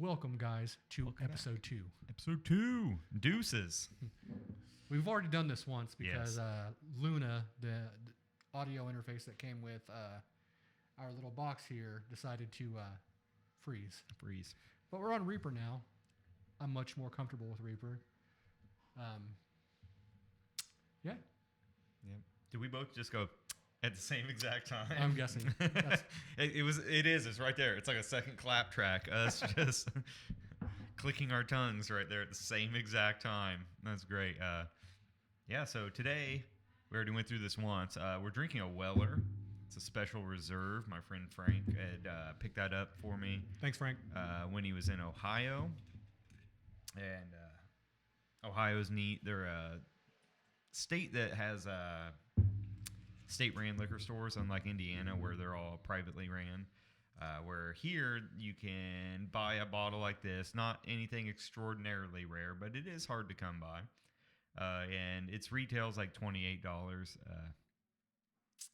Welcome, guys, to episode 2. Episode 2. Deuces. We've already done this once because Yes. Luna, the audio interface that came with our little box here, decided to freeze. But we're on Reaper now. I'm much more comfortable with Reaper. Yeah, Yep. Did we both just go at the same exact time? I'm guessing. It's right there. It's like a second clap track. Us just clicking our tongues right there at the same exact time. That's great. So today, we already went through this once. We're drinking a Weller. It's a special reserve. My friend Frank had picked that up for me. Thanks, Frank. When he was in Ohio. And Ohio's neat. They're a state that has state-ran liquor stores, unlike Indiana, where they're all privately ran. Where here, you can buy a bottle like this. Not anything extraordinarily rare, but it is hard to come by. And its retails like $28.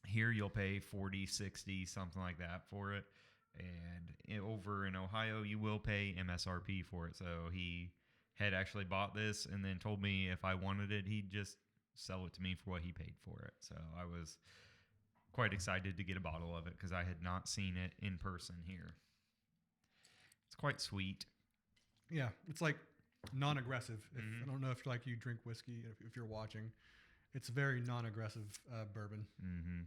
Here, you'll pay $40, $60, something like that for it. And over in Ohio, you will pay MSRP for it. So he had actually bought this and then told me if I wanted it, he'd just sell it to me for what he paid for it. So I was quite excited to get a bottle of it because I had not seen it in person here. It's quite sweet. Yeah, it's like non-aggressive. I don't know if you drink whiskey, if you're watching. It's very non-aggressive bourbon. Mm-hmm.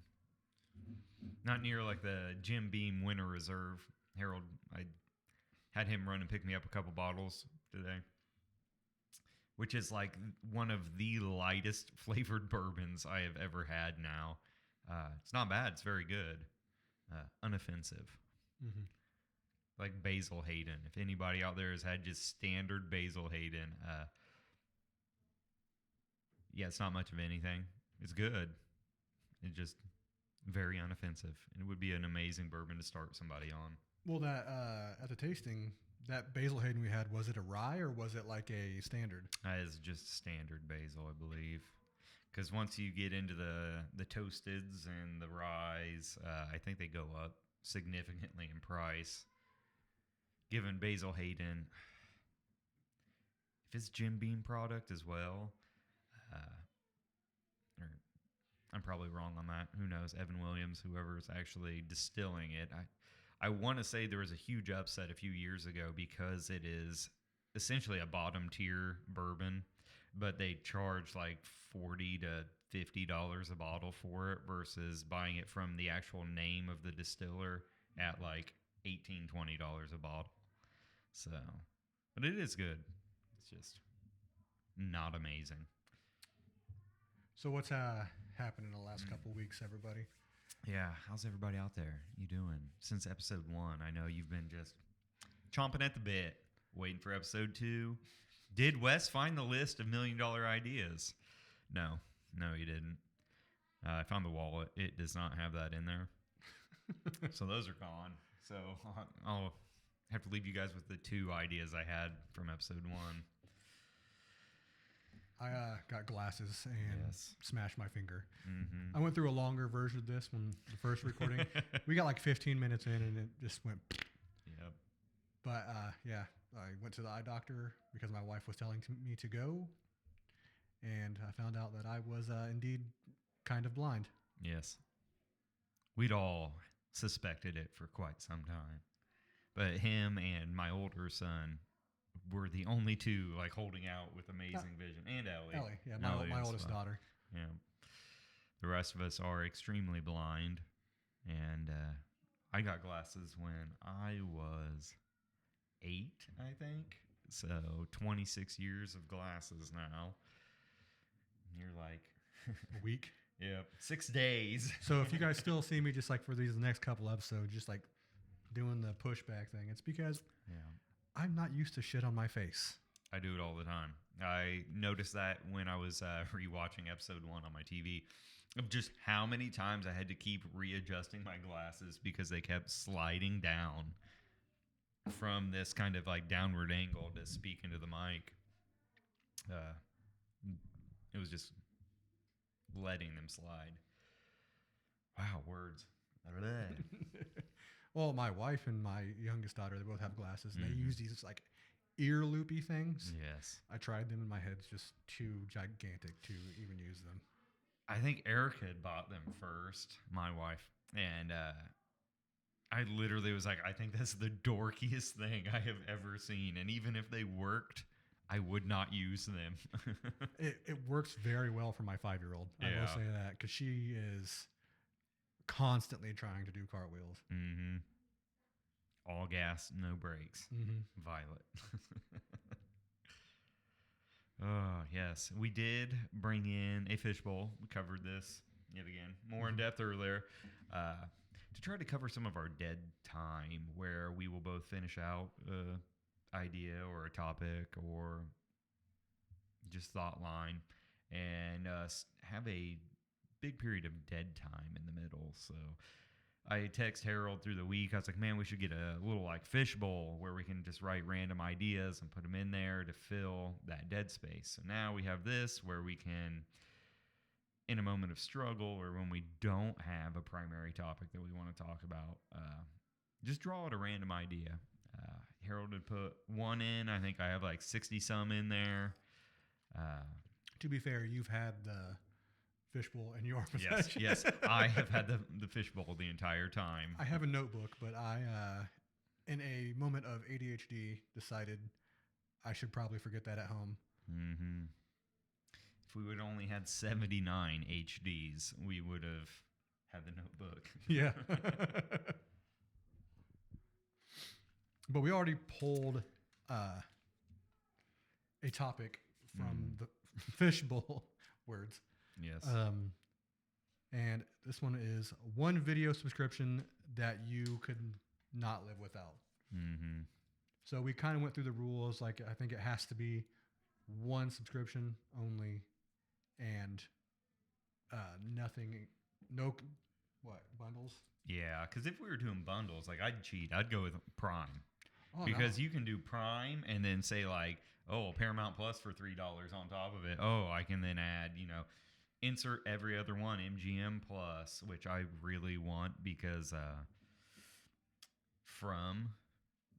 Not near like the Jim Beam Winter Reserve. Harold, I had him run and pick me up a couple bottles today, which is like one of the lightest flavored bourbons I have ever had now. It's not bad. It's very good. Unoffensive. Mm-hmm. Like Basil Hayden. If anybody out there has had just standard Basil Hayden, it's not much of anything. It's good. It's just very unoffensive. It would be an amazing bourbon to start somebody on. Well, that at the tasting, that Basil Hayden we had, was it a rye or was it like a standard? It's just standard basil, I believe. Because once you get into the toasteds and the ryes, I think they go up significantly in price. Given Basil Hayden, if it's Jim Beam product as well, or I'm probably wrong on that. Who knows? Evan Williams, whoever's actually distilling it. I want to say there was a huge upset a few years ago because it is essentially a bottom tier bourbon, but they charge like $40 to $50 a bottle for it versus buying it from the actual name of the distiller at like $18, $20 a bottle. So, but it is good. It's just not amazing. So what's happened in the last couple of weeks, everybody? Yeah, how's everybody out there? You doing? Since episode 1, I know you've been just chomping at the bit, waiting for episode 2. Did Wes find the list of $1 million ideas? No, he didn't. I found the wallet. It does not have that in there. So those are gone. So I'll have to leave you guys with the 2 ideas I had from episode 1. I got glasses and smashed my finger. Mm-hmm. I went through a longer version of this when the first recording. We got like 15 minutes in and it just went. Yep. But I went to the eye doctor because my wife was telling me to go. And I found out that I was indeed kind of blind. Yes. We'd all suspected it for quite some time. But him and my older son were the only 2 like holding out with amazing vision. And Ellie. Yeah, my oldest daughter. Yeah. The rest of us are extremely blind. And I got glasses when I was 8, I think. So 26 years of glasses now. You're like... A week? Yep. 6 days. So if you guys still see me just like for these next couple episodes, just like doing the pushback thing, it's because I'm not used to shit on my face. I do it all the time. I noticed that when I was rewatching episode 1 on my TV, of just how many times I had to keep readjusting my glasses because they kept sliding down from this kind of like downward angle to speak into the mic. It was just letting them slide. Wow, words. Well, my wife and my youngest daughter, they both have glasses, and they Mhm. use these like ear loopy things. Yes. I tried them, and my head's just too gigantic to even use them. I think Erica had bought them first, my wife, and I literally was like, I think that's the dorkiest thing I have ever seen. And even if they worked, I would not use them. It works very well for my 5-year-old. I will Yeah. say that because she is constantly trying to do cartwheels. Mm-hmm. All gas, no brakes. Mm-hmm. Violet. Oh, yes. We did bring in a fishbowl. We covered this yet again, more in depth earlier, to try to cover some of our dead time where we will both finish out an idea or a topic or just thought line and have a big period of dead time in the middle. So I text Harold through the week. I was like, man, we should get a little like fishbowl where we can just write random ideas and put them in there to fill that dead space. So now we have this where we can, in a moment of struggle or when we don't have a primary topic that we want to talk about, just draw out a random idea. Harold would put one in. I think I have like 60 some in there. To be fair, you've had the fishbowl in your Yes, possession. yes. I have had the fishbowl the entire time. I have a notebook, but I, in a moment of ADHD, decided I should probably forget that at home. Mm-hmm. If we would only had 79 HDs, we would have had the notebook. Yeah. But we already pulled a topic from the fishbowl words. Yes. And this one is one video subscription that you could not live without. Mm-hmm. So we kind of went through the rules. Like, I think it has to be one subscription only and nothing, no, what, bundles? Yeah, because if we were doing bundles, like I'd cheat. I'd go with Prime. Oh, Because no. you can do Prime and then say like, oh, Paramount Plus for $3 on top of it. Oh, I can then add, insert every other one, MGM Plus, which I really want because from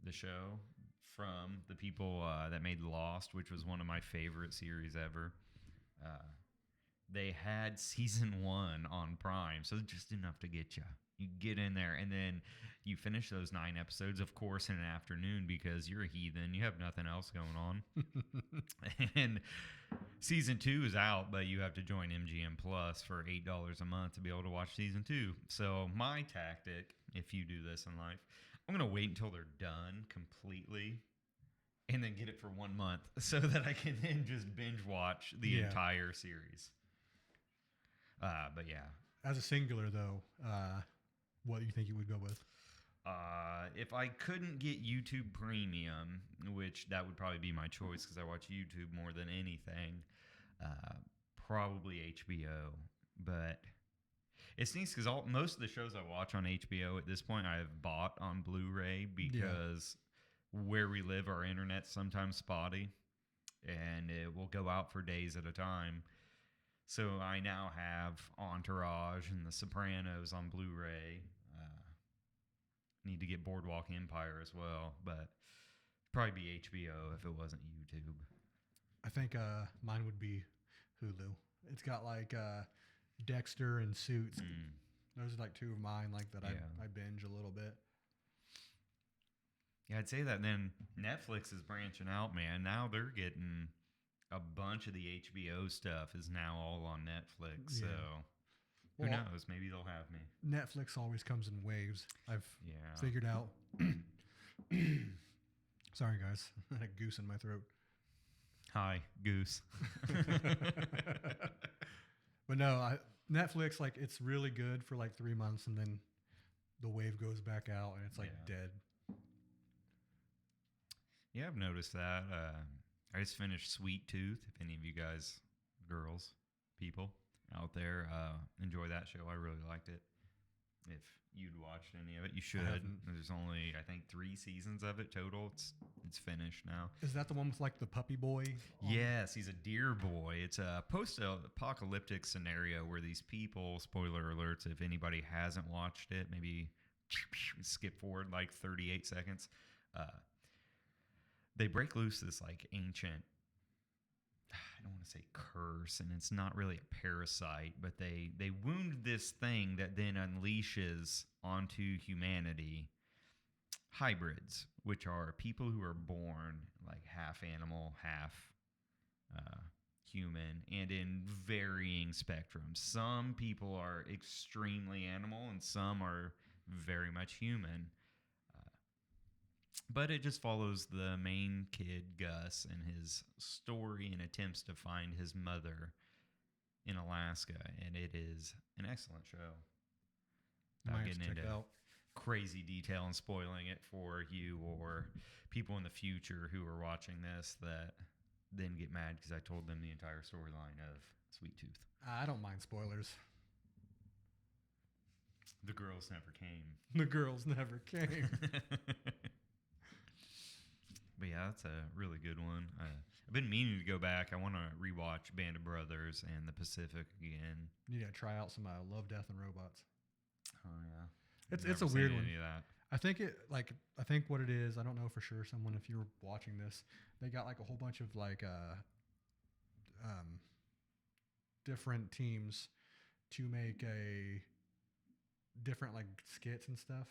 the show, from the people that made Lost, which was one of my favorite series ever, they had season 1 on Prime, so just enough to get you. You get in there, and then you finish those 9 episodes, of course, in an afternoon because you're a heathen. You have nothing else going on. And season 2 is out, but you have to join MGM Plus for $8 a month to be able to watch season 2. So my tactic, if you do this in life, I'm going to wait until they're done completely and then get it for 1 month so that I can then just binge watch the entire series. But yeah. As a singular, though, what do you think you would go with? If I couldn't get YouTube Premium, which that would probably be my choice because I watch YouTube more than anything, probably HBO. But it stinks because most of the shows I watch on HBO at this point I have bought on Blu-ray because where we live, our internet's sometimes spotty, and it will go out for days at a time. So I now have Entourage and The Sopranos on Blu-ray. Need to get Boardwalk Empire as well, but probably be HBO if it wasn't YouTube. I think mine would be Hulu. It's got like Dexter and Suits. Those are like 2 of mine, like that I binge a little bit. Yeah, I'd say that. Then Netflix is branching out, man. Now they're getting a bunch of the HBO stuff is now all on Netflix. So who knows? Maybe they'll have me. Netflix always comes in waves. I've Yeah. figured out. Sorry, guys. I had a goose in my throat. Hi, Goose. But no, Netflix, like, it's really good for like 3 months, and then the wave goes back out, and it's like dead. Yeah, I've noticed that. I just finished Sweet Tooth. If any of you guys, girls, people out there, enjoy that show, I really liked it. If you'd watched any of it, you should. There's only, I think, 3 seasons of it total. It's finished now. Is that the one with like the puppy boy? Yes, he's a deer boy. It's a post-apocalyptic scenario where these people, spoiler alerts, if anybody hasn't watched it, maybe skip forward like 38 seconds. They break loose this like ancient, I don't want to say curse, and it's not really a parasite, but they wound this thing that then unleashes onto humanity hybrids, which are people who are born like half animal, half human, and in varying spectrums. Some people are extremely animal, and some are very much human. But it just follows the main kid, Gus, and his story and attempts to find his mother in Alaska. And it is an excellent show. Without getting into crazy detail and spoiling it for you or people in the future who are watching this that then get mad because I told them the entire storyline of Sweet Tooth. I don't mind spoilers. The girls never came. The girls never came. But yeah, that's a really good one. I've been meaning to go back. I want to rewatch Band of Brothers and The Pacific again. You got to try out some Love, Death, and Robots. Oh yeah, it's a weird one. I think what it is, I don't know for sure. Someone, if you're watching this, they got like a whole bunch of like different teams to make a different like skits and stuff.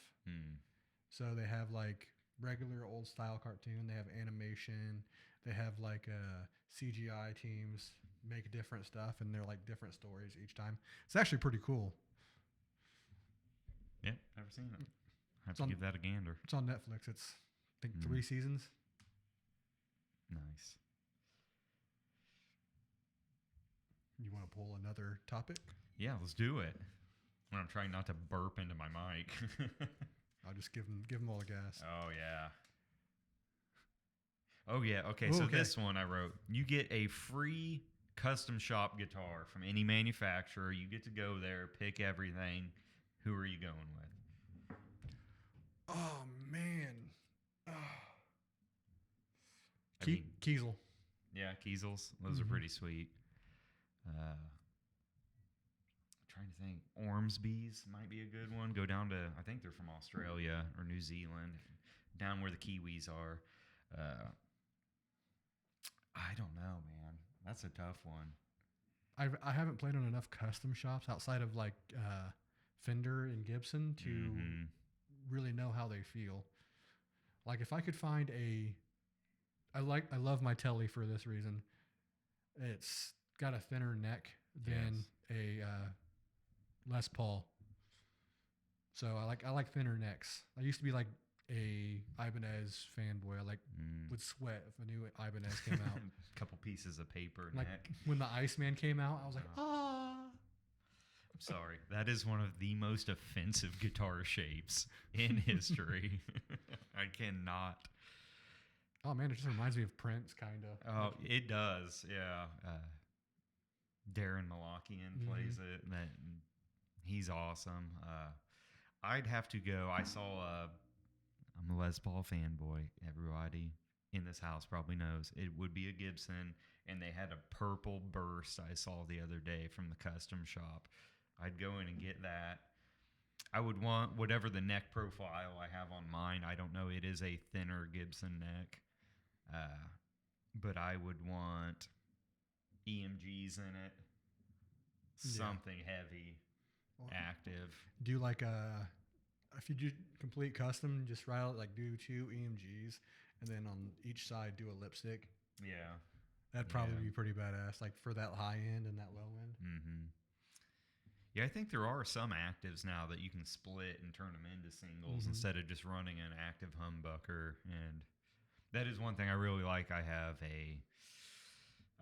So they have like regular old style cartoon, they have animation, they have like CGI teams make different stuff, and they're like different stories each time. It's actually pretty cool. Yeah, never seen it. I have to give that a gander. It's on Netflix. It's I think 3 seasons. Nice. You want to pull another topic? Yeah, let's do it. When I'm trying not to burp into my mic. I'll just give them all the gas. Oh, yeah. Oh, yeah. Okay, so this one I wrote. You get a free custom shop guitar from any manufacturer. You get to go there, pick everything. Who are you going with? Oh, man. Kiesel. Yeah, Kiesels. Those are pretty sweet. Trying to think. Ormsby's might be a good one. Go down to, I think they're from Australia or New Zealand, down where the Kiwis are. I don't know, man. That's a tough one. I haven't played on enough custom shops outside of like Fender and Gibson to really know how they feel. Like if I could find I love my Telly for this reason. It's got a thinner neck than a Les Paul. So I like thinner necks. I used to be like a Ibanez fanboy. I would sweat if a new Ibanez came out. A couple pieces of paper like neck. When the Iceman came out, I was like, ah. I'm sorry. That is one of the most offensive guitar shapes in history. I cannot. Oh man, it just reminds me of Prince, kind of. Oh, it does. Yeah. Darren Malakian plays it. He's awesome. I'd have to go. I'm a Les Paul fanboy. Everybody in this house probably knows. It would be a Gibson, and they had a purple burst I saw the other day from the custom shop. I'd go in and get that. I would want whatever the neck profile I have on mine. I don't know. It is a thinner Gibson neck. But I would want EMGs in it. Something heavy, active. Do like if you do complete custom, just write out like do 2 EMGs and then on each side do a lipstick. Yeah. That'd probably be pretty badass, like for that high end and that low end. Mm-hmm. Yeah, I think there are some actives now that you can split and turn them into singles instead of just running an active humbucker. And that is one thing I really like. I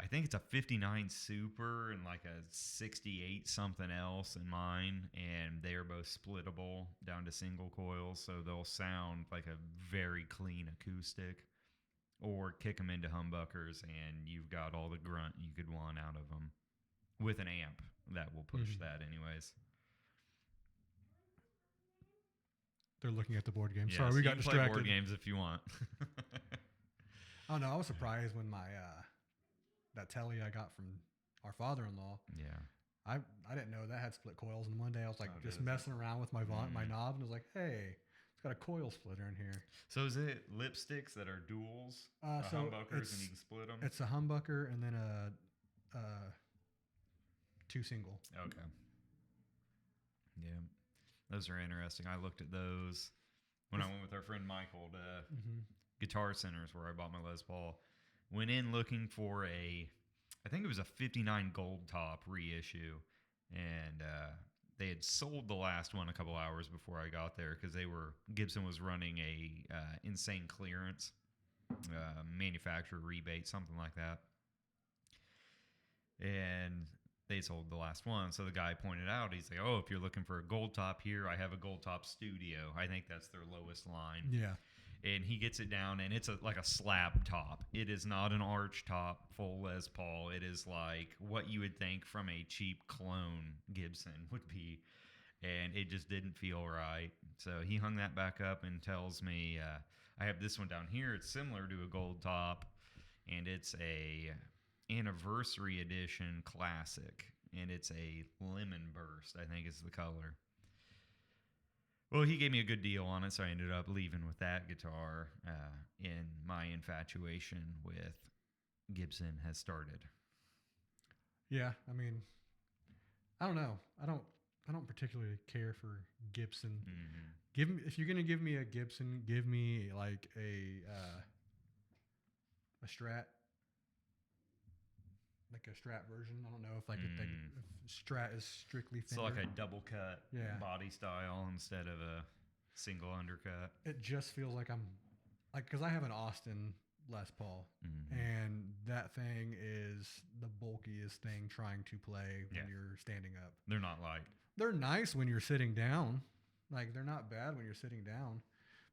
think it's a 59 Super and like a 68 something else in mine, and they are both splittable down to single coils, so they'll sound like a very clean acoustic. Or kick them into humbuckers, and you've got all the grunt you could want out of them with an amp that will push that anyways. They're looking at the board game. Yeah, Sorry, so we got distracted. Play board games if you want. Oh no, I was surprised when my that Telly I got from our father-in-law. Yeah. I didn't know that had split coils. And one day I was like just does it? messing around with my my knob, and I was like, hey, it's got a coil splitter in here. So is it lipsticks that are duals, So humbuckers, and you can split them? It's a humbucker and then a 2 single. Okay. Yeah, those are interesting. I looked at those when I went with our friend Michael to Guitar Centers where I bought my Les Paul. Went in looking for I think it was a 59 Gold Top reissue, and they had sold the last one a couple hours before I got there because Gibson was running a insane clearance, manufacturer rebate, something like that, and they sold the last one. So the guy pointed out, he's like, "Oh, if you're looking for a Gold Top here, I have a Gold Top Studio. I think that's their lowest line." Yeah. And he gets it down, and it's like a slab top. It is not an arch top, full Les Paul. It is like what you would think from a cheap clone Gibson would be, and it just didn't feel right. So he hung that back up and tells me, I have this one down here. It's similar to a Gold Top, and it's a anniversary edition classic, and it's a lemon burst, I think is the color. Well, he gave me a good deal on it, so I ended up leaving with that guitar. And my infatuation with Gibson has started. Yeah, I mean, I don't know. I don't particularly care for Gibson. Mm-hmm. If you're gonna give me a Gibson, give me like a Strat, like a Strat version. I don't know if if Strat is strictly Fender. So like a double cut body style instead of a single undercut. It just feels like I'm like, because I have an Austin Les Paul, and that thing is the bulkiest thing trying to play when you're standing up. They're not light. They're nice when you're sitting down. Like, they're not bad when you're sitting down,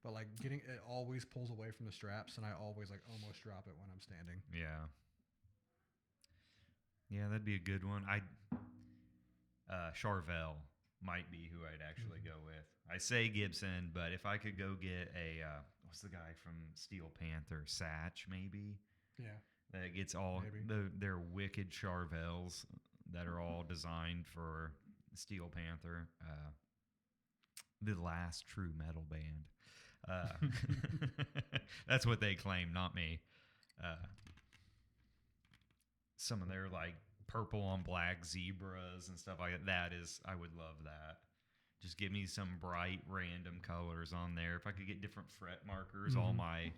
but like it always pulls away from the straps, and I always like almost drop it when I'm standing. Yeah. Yeah, that'd be a good one. Charvel might be who I'd actually go with. I say Gibson, but if I could go get what's the guy from Steel Panther? Satch, maybe? Yeah. That gets all their wicked Charvels that are all designed for Steel Panther. The last true metal band. That's what they claim, not me. Some of their like purple on black zebras and stuff like that I would love that. Just give me some bright random colors on there. If I could get different fret markers, all my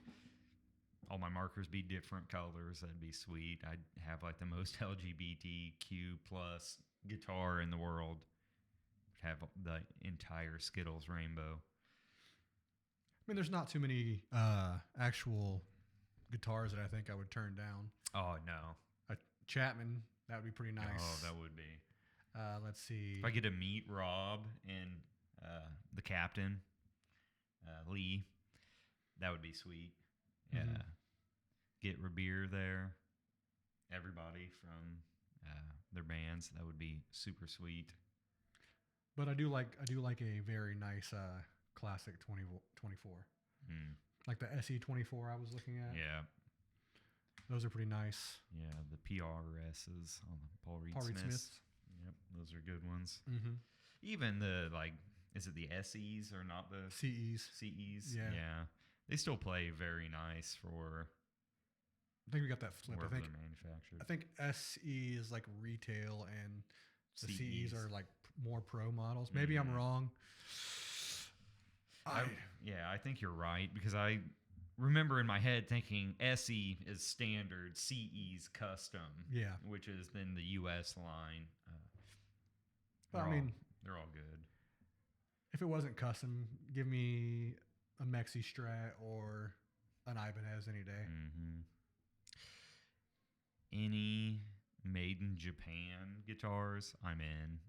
markers be different colors, that'd be sweet. I'd have like the most LGBTQ plus guitar in the world. Have the entire Skittles rainbow. I mean, there's not too many actual guitars that I think I would turn down. Oh no. Chapman, that would be pretty nice. Oh, that would be. Let's see. If I get to meet Rob and the captain, Lee, that would be sweet. Yeah. Get Rabir there. Everybody from their bands, that would be super sweet. But I do like a very nice classic 2024. Like the SE24 I was looking at. Yeah. Those are pretty nice. Yeah, the PRSs on the Paul Reed Smiths. Yep, those are good ones. Even the, like, is it the SEs or not the CEs? CEs? Yeah. Yeah. They still play very nice for. I think we got that flipped. I think SE is like retail and the CEs are like more pro models. Maybe I'm wrong. I think you're right, because I remember in my head thinking SE is standard, CE's custom. Yeah. Which is then the US line. Well, I mean, they're all good. If it wasn't custom, give me a Mexi Strat or an Ibanez any day. Any made in Japan guitars, I'm in.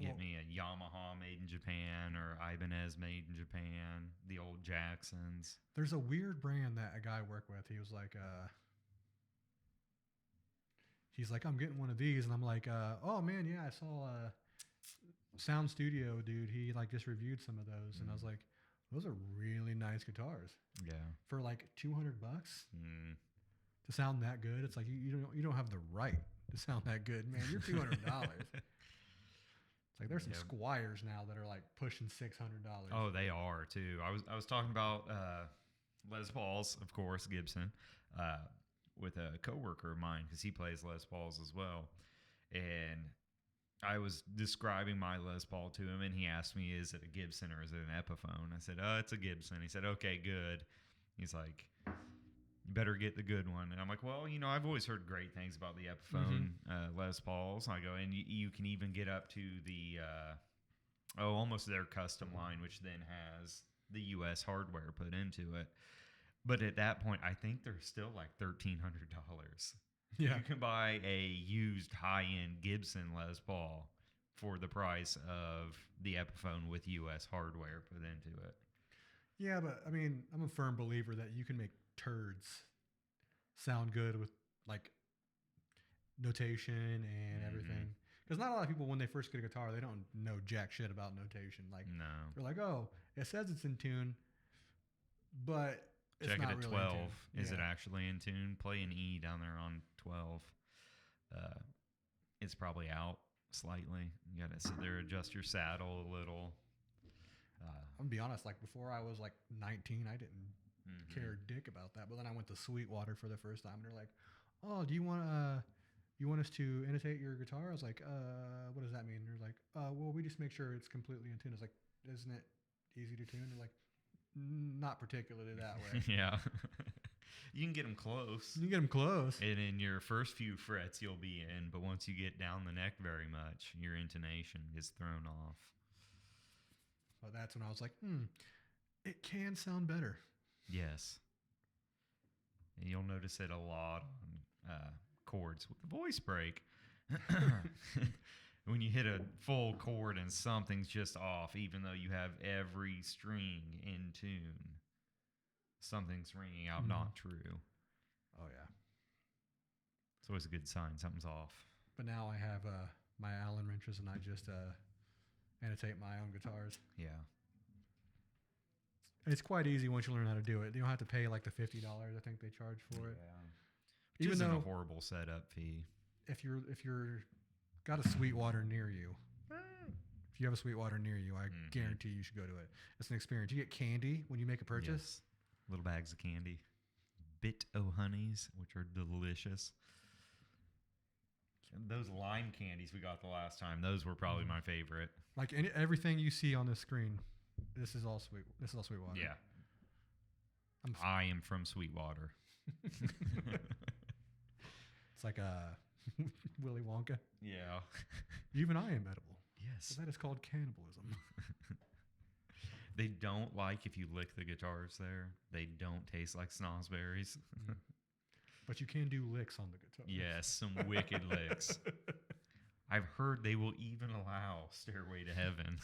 Get me a Yamaha made in Japan or Ibanez made in Japan, the old Jacksons. There's a weird brand that a guy I work with. He was like, I'm getting one of these. And I'm like, oh man, yeah, I saw Sound Studio dude. He like just reviewed some of those. And I was like, those are really nice guitars. Yeah. For like $200 to sound that good. It's like, you don't have the right to sound that good, man. You're $200. It's like there's some Yep. Squires now that are like pushing $600. Oh, they are too. I was talking about Les Pauls, of course, Gibson, with a coworker of mine because he plays Les Pauls as well, and I was describing my Les Paul to him, and he asked me, "Is it a Gibson or is it an Epiphone?" I said, "Oh, it's a Gibson." He said, "Okay, good." He's like, "You better get the good one." And I'm like, "Well, you know, I've always heard great things about the Epiphone Les Pauls." I go, and you can even get up to the almost their custom line, which then has the U.S. hardware put into it. But at that point, I think they're still like $1,300. Yeah. You can buy a used high-end Gibson Les Paul for the price of the Epiphone with U.S. hardware put into it. Yeah, but I mean, I'm a firm believer that you can make turds sound good with like notation and everything. Because not a lot of people, when they first get a guitar, they don't know jack shit about notation. Like, No. they're like, oh, it says it's in tune, but it's Check it not at really 12. in tune. Is it actually in tune? Play an E down there on 12. It's probably out slightly. You got to sit there, adjust your saddle a little. I'm gonna be honest. Like before I was like 19, I didn't care a dick about that. But then I went to Sweetwater for the first time, and they're like, "Oh, do you want us to annotate your guitar?" I was like, "What does that mean?" They're like, "Well, we just make sure it's completely in tune." I was like, "Isn't it easy to tune?" They're like, "Not particularly that way." Yeah. You can get them close. You can get them close. And in your first few frets, you'll be in. But once you get down the neck very much, your intonation gets thrown off. But that's when I was like, it can sound better. Yes. And you'll notice it a lot on chords with the voice break. When you hit a full chord and something's just off, even though you have every string in tune, something's ringing out not true. Oh, yeah. It's always a good sign something's off. But now I have my Allen wrenches, and I just annotate my own guitars. Yeah. It's quite easy once you learn how to do it. You don't have to pay like the $50 I think they charge for it. Yeah. Even though a horrible setup fee. If you're got a Sweetwater near you, if you have a Sweetwater near you, I guarantee you should go to it. It's an experience. You get candy when you make a purchase. Yes. Little bags of candy. Bit o' honeys, which are delicious. Those lime candies we got the last time, those were probably my favorite. Like everything you see on this screen, this is all Sweetwater. Yeah. I am from Sweetwater. It's like a Willy Wonka. Yeah. Even I am edible. Yes. So that is called cannibalism. They don't like if you lick the guitars there. They don't taste like snozzberries. But you can do licks on the guitar. Yes, some wicked licks. I've heard they will even allow Stairway to Heaven.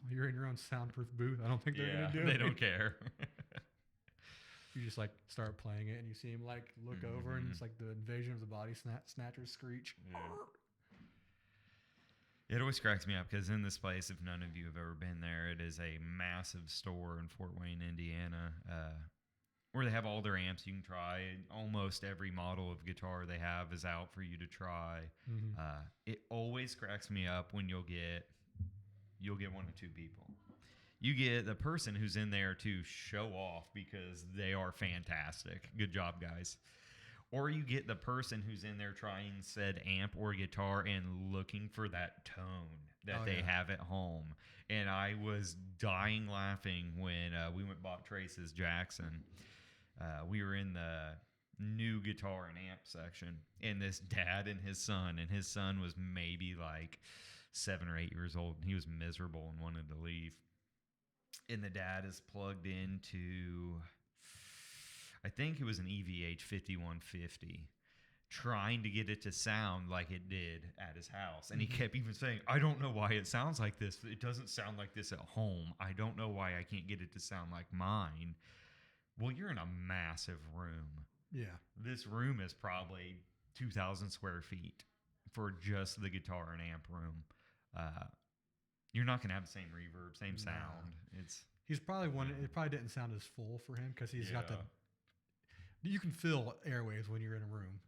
You're in your own soundproof booth. I don't think they're going to do it. They don't care. You just like start playing it and you see him like look over and it's like the Invasion of the Body Snatchers screech. Yeah. It always cracks me up because in this place, if none of you have ever been there, it is a massive store in Fort Wayne, Indiana, where they have all their amps you can try. Almost every model of guitar they have is out for you to try. It always cracks me up when you'll get one or two people. You get the person who's in there to show off because they are fantastic. Good job, guys. Or you get the person who's in there trying said amp or guitar and looking for that tone that they have at home. And I was dying laughing when we went and bought Trace's Jackson. We were in the new guitar and amp section, and this dad and his son was maybe like 7 or 8 years old, and he was miserable and wanted to leave. And the dad is plugged into, I think it was an EVH 5150, trying to get it to sound like it did at his house. And he kept even saying, I don't know why it sounds like this. It doesn't sound like this at home. I don't know why I can't get it to sound like mine. Well, you're in a massive room. Yeah. This room is probably 2,000 square feet for just the guitar and amp room. You're not going to have the same reverb, same sound. He's probably one. It probably didn't sound as full for him because he's got the. You can feel airwaves when you're in a room.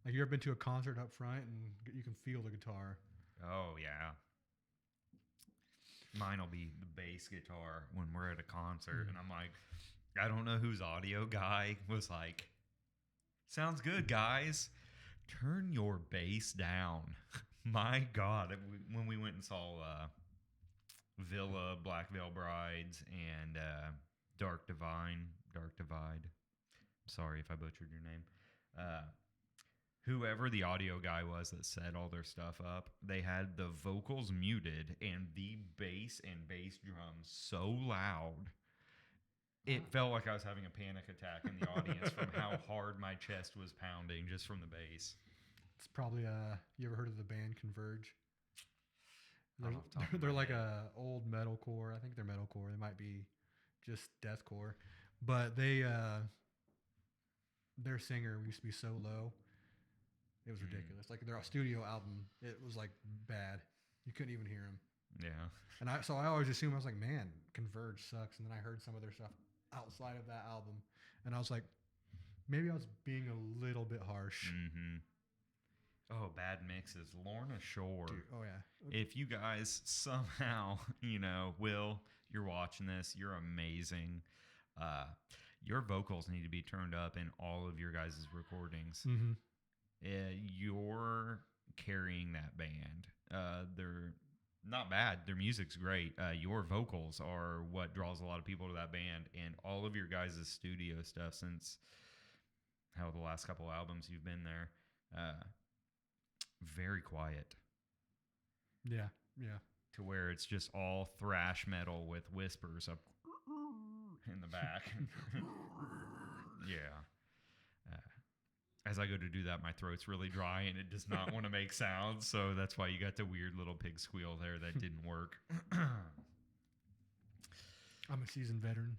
Like you ever been to a concert up front and you can feel the guitar. Oh yeah. Mine will be the bass guitar when we're at a concert, and I'm like, I don't know whose audio guy was like, sounds good, guys. Turn your bass down. My God, when we went and saw Villa, Black Veil Brides, and Dark Divide. Sorry if I butchered your name. Whoever the audio guy was that set all their stuff up, they had the vocals muted and the bass and bass drums so loud, it felt like I was having a panic attack in the audience from how hard my chest was pounding just from the bass. It's probably you ever heard of the band Converge? They're like a old metalcore. I think they're metalcore. They might be just deathcore, but their singer used to be so low. It was ridiculous. Like their studio album, it was like bad. You couldn't even hear him. Yeah. And I always assumed, I was like, man, Converge sucks. And then I heard some of their stuff outside of that album, and I was like, maybe I was being a little bit harsh. Mm-hmm. Oh, bad mixes. Lorna Shore. Dude, oh yeah. Okay. If you guys somehow, Will, you're watching this, you're amazing. Your vocals need to be turned up in all of your guys' recordings. Mm-hmm. You're carrying that band. They're not bad. Their music's great. Your vocals are what draws a lot of people to that band, and all of your guys' studio stuff since the last couple albums you've been there. Very quiet. Yeah. To where it's just all thrash metal with whispers up in the back. Yeah. As I go to do that, my throat's really dry and it does not want to make sounds. So that's why you got the weird little pig squeal there that didn't work. I'm a seasoned veteran.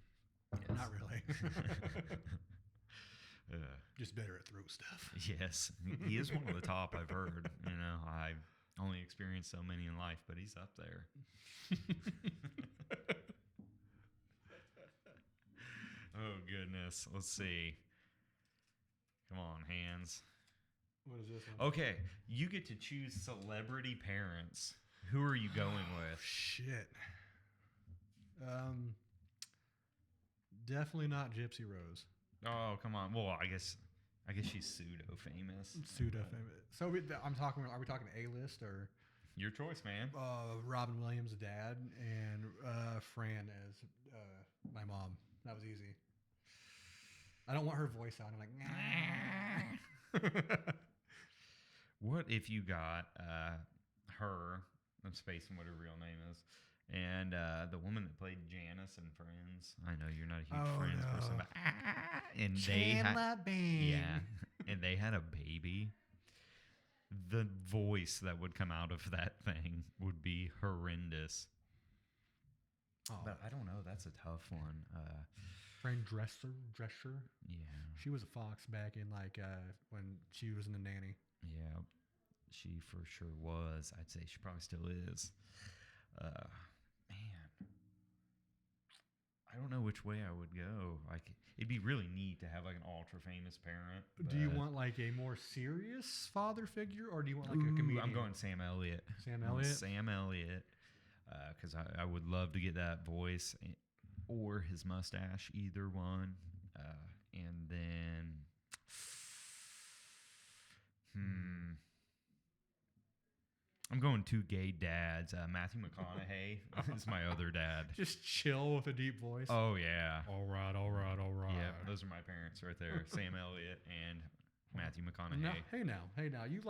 Yes. Not really. Just better at throat stuff. Yes. He is one of the top, I've heard. I've only experienced so many in life, but he's up there. Oh, goodness. Let's see. Come on, hands. What is this one? Okay, you get to choose celebrity parents. Who are you going with? Shit. Definitely not Gypsy Rose. Oh, come on. Well, I guess she's pseudo-famous. Pseudo-famous. So are we talking A-list or? Your choice, man. Robin Williams' dad and Fran as my mom. That was easy. I don't want her voice sounding like, nah. What if you got her, I'm spacing what her real name is, and the woman that played Janice in Friends? I know you're not a huge Friends person, but and Chandler Bing. Yeah, and they had a baby. The voice that would come out of that thing would be horrendous. Oh. But I don't know. That's a tough one. Fran Drescher. Yeah. She was a fox back in when she was in The Nanny. Yeah, she for sure was. I'd say she probably still is. Man, I don't know which way I would go. It'd be really neat to have an ultra famous parent. Do you want a more serious father figure, or do you want a comedian? I'm going Sam Elliott. Sam Elliott. Sam Elliott, because I would love to get that voice. Or his mustache, either one. And then, I'm going two gay dads. Matthew McConaughey is my other dad. Just chill with a deep voice. Oh, yeah. All right. Yeah, those are my parents right there. Sam Elliott and Matthew McConaughey. Hey now. You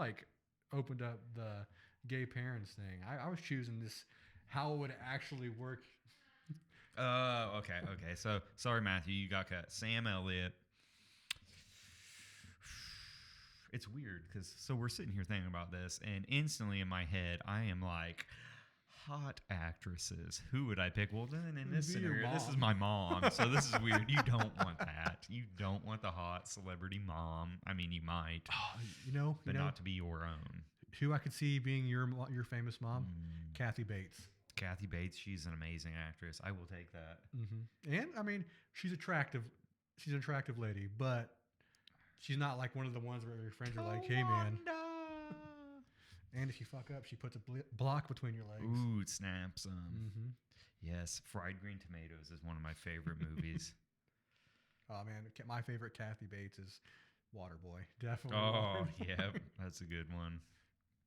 opened up the gay parents thing. I was choosing this, how it would actually work. Okay. So, sorry, Matthew, you got cut. Sam Elliott. It's weird because we're sitting here thinking about this, and instantly in my head, I am like, hot actresses. Who would I pick? Well, then in this scenario, this is my mom. So this is weird. You don't want that. You don't want the hot celebrity mom. I mean, you might, but not to be your own. Who I could see being your famous mom? Kathy Bates. Kathy Bates, she's an amazing actress. I will take that. Mm-hmm. And I mean, she's attractive. She's an attractive lady, but she's not like one of the ones where your friends are like, "Hey, man." And if you fuck up, she puts a block between your legs. Ooh, it snaps them. Mm-hmm. Yes, Fried Green Tomatoes is one of my favorite movies. Oh man, my favorite Kathy Bates is Waterboy. Definitely. Oh, Waterboy. yeah, that's a good one.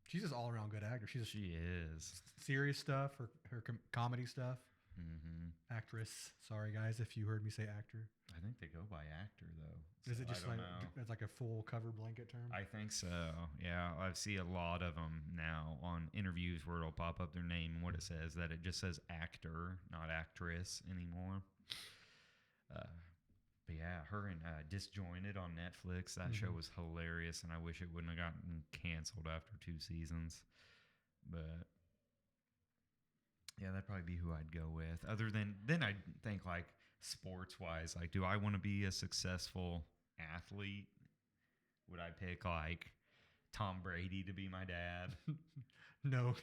She's just all around good actor. She is. Serious stuff, her comedy stuff. Mm-hmm. Actress. Sorry guys if you heard me say actor. I think they go by actor though. Is it just like know. it's like a full cover blanket term? I think so. Yeah, I see a lot of them now on interviews where it'll pop up their name and what it says, that it just says actor, not actress anymore. But yeah, her and Disjointed on Netflix. That show was hilarious, and I wish it wouldn't have gotten canceled after 2 seasons. But yeah, that'd probably be who I'd go with. Other than then, I'd think like sports wise, like, do I want to be a successful athlete? Would I pick like Tom Brady to be my dad? No,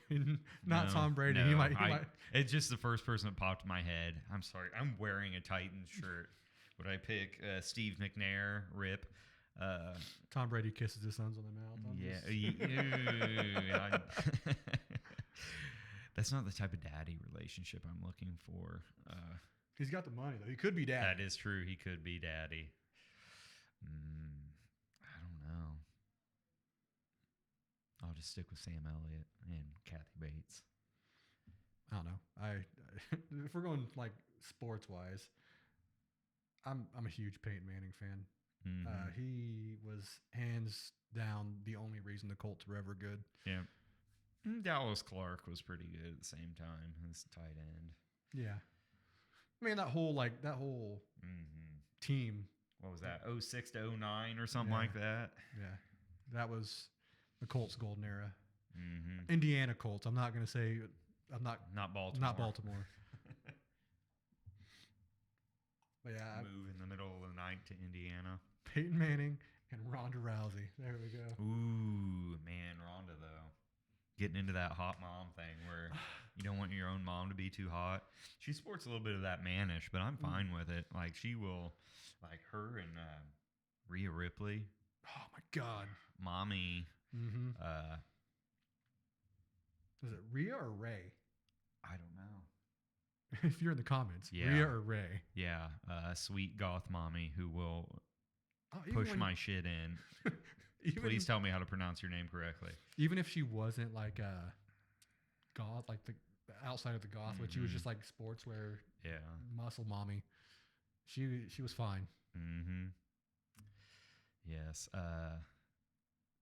not Tom Brady. No, He might. It's just the first person that popped in my head. I'm sorry. I'm wearing a Titans shirt. Would I pick Steve McNair? Rip. Tom Brady kisses his sons on the mouth. That's not the type of daddy relationship I'm looking for. He's got the money though. He could be daddy. That is true. He could be daddy. I don't know. I'll just stick with Sam Elliott and Kathy Bates. I don't know. If we're going like sports wise, I'm a huge Peyton Manning fan. Mm-hmm. He was hands down the only reason the Colts were ever good. Yeah. Dallas Clark was pretty good at the same time as tight end. Yeah. I mean that whole team. What was that? 06 to 09 or something like that? Yeah. That was the Colts golden era. Mm-hmm. Indiana Colts. I'm not going to say not Baltimore. Not Baltimore. But yeah, move in the middle of the night to Indiana. Peyton Manning and Ronda Rousey. There we go. Ooh, man, Ronda though, getting into that hot mom thing where you don't want your own mom to be too hot. She sports a little bit of that mannish, but I'm fine with it. Like she will, like her and Rhea Ripley. Oh my God, mommy. Mm-hmm. Is it Rhea or Ray? I don't know. If you're in the comments, Rhea or Ray? Yeah, sweet goth mommy who will push my shit in. Please tell me how to pronounce your name correctly. Even if she wasn't like a goth, like the outside of the goth, but she was just like sportswear, muscle mommy. She was fine. Mm-hmm. Yes.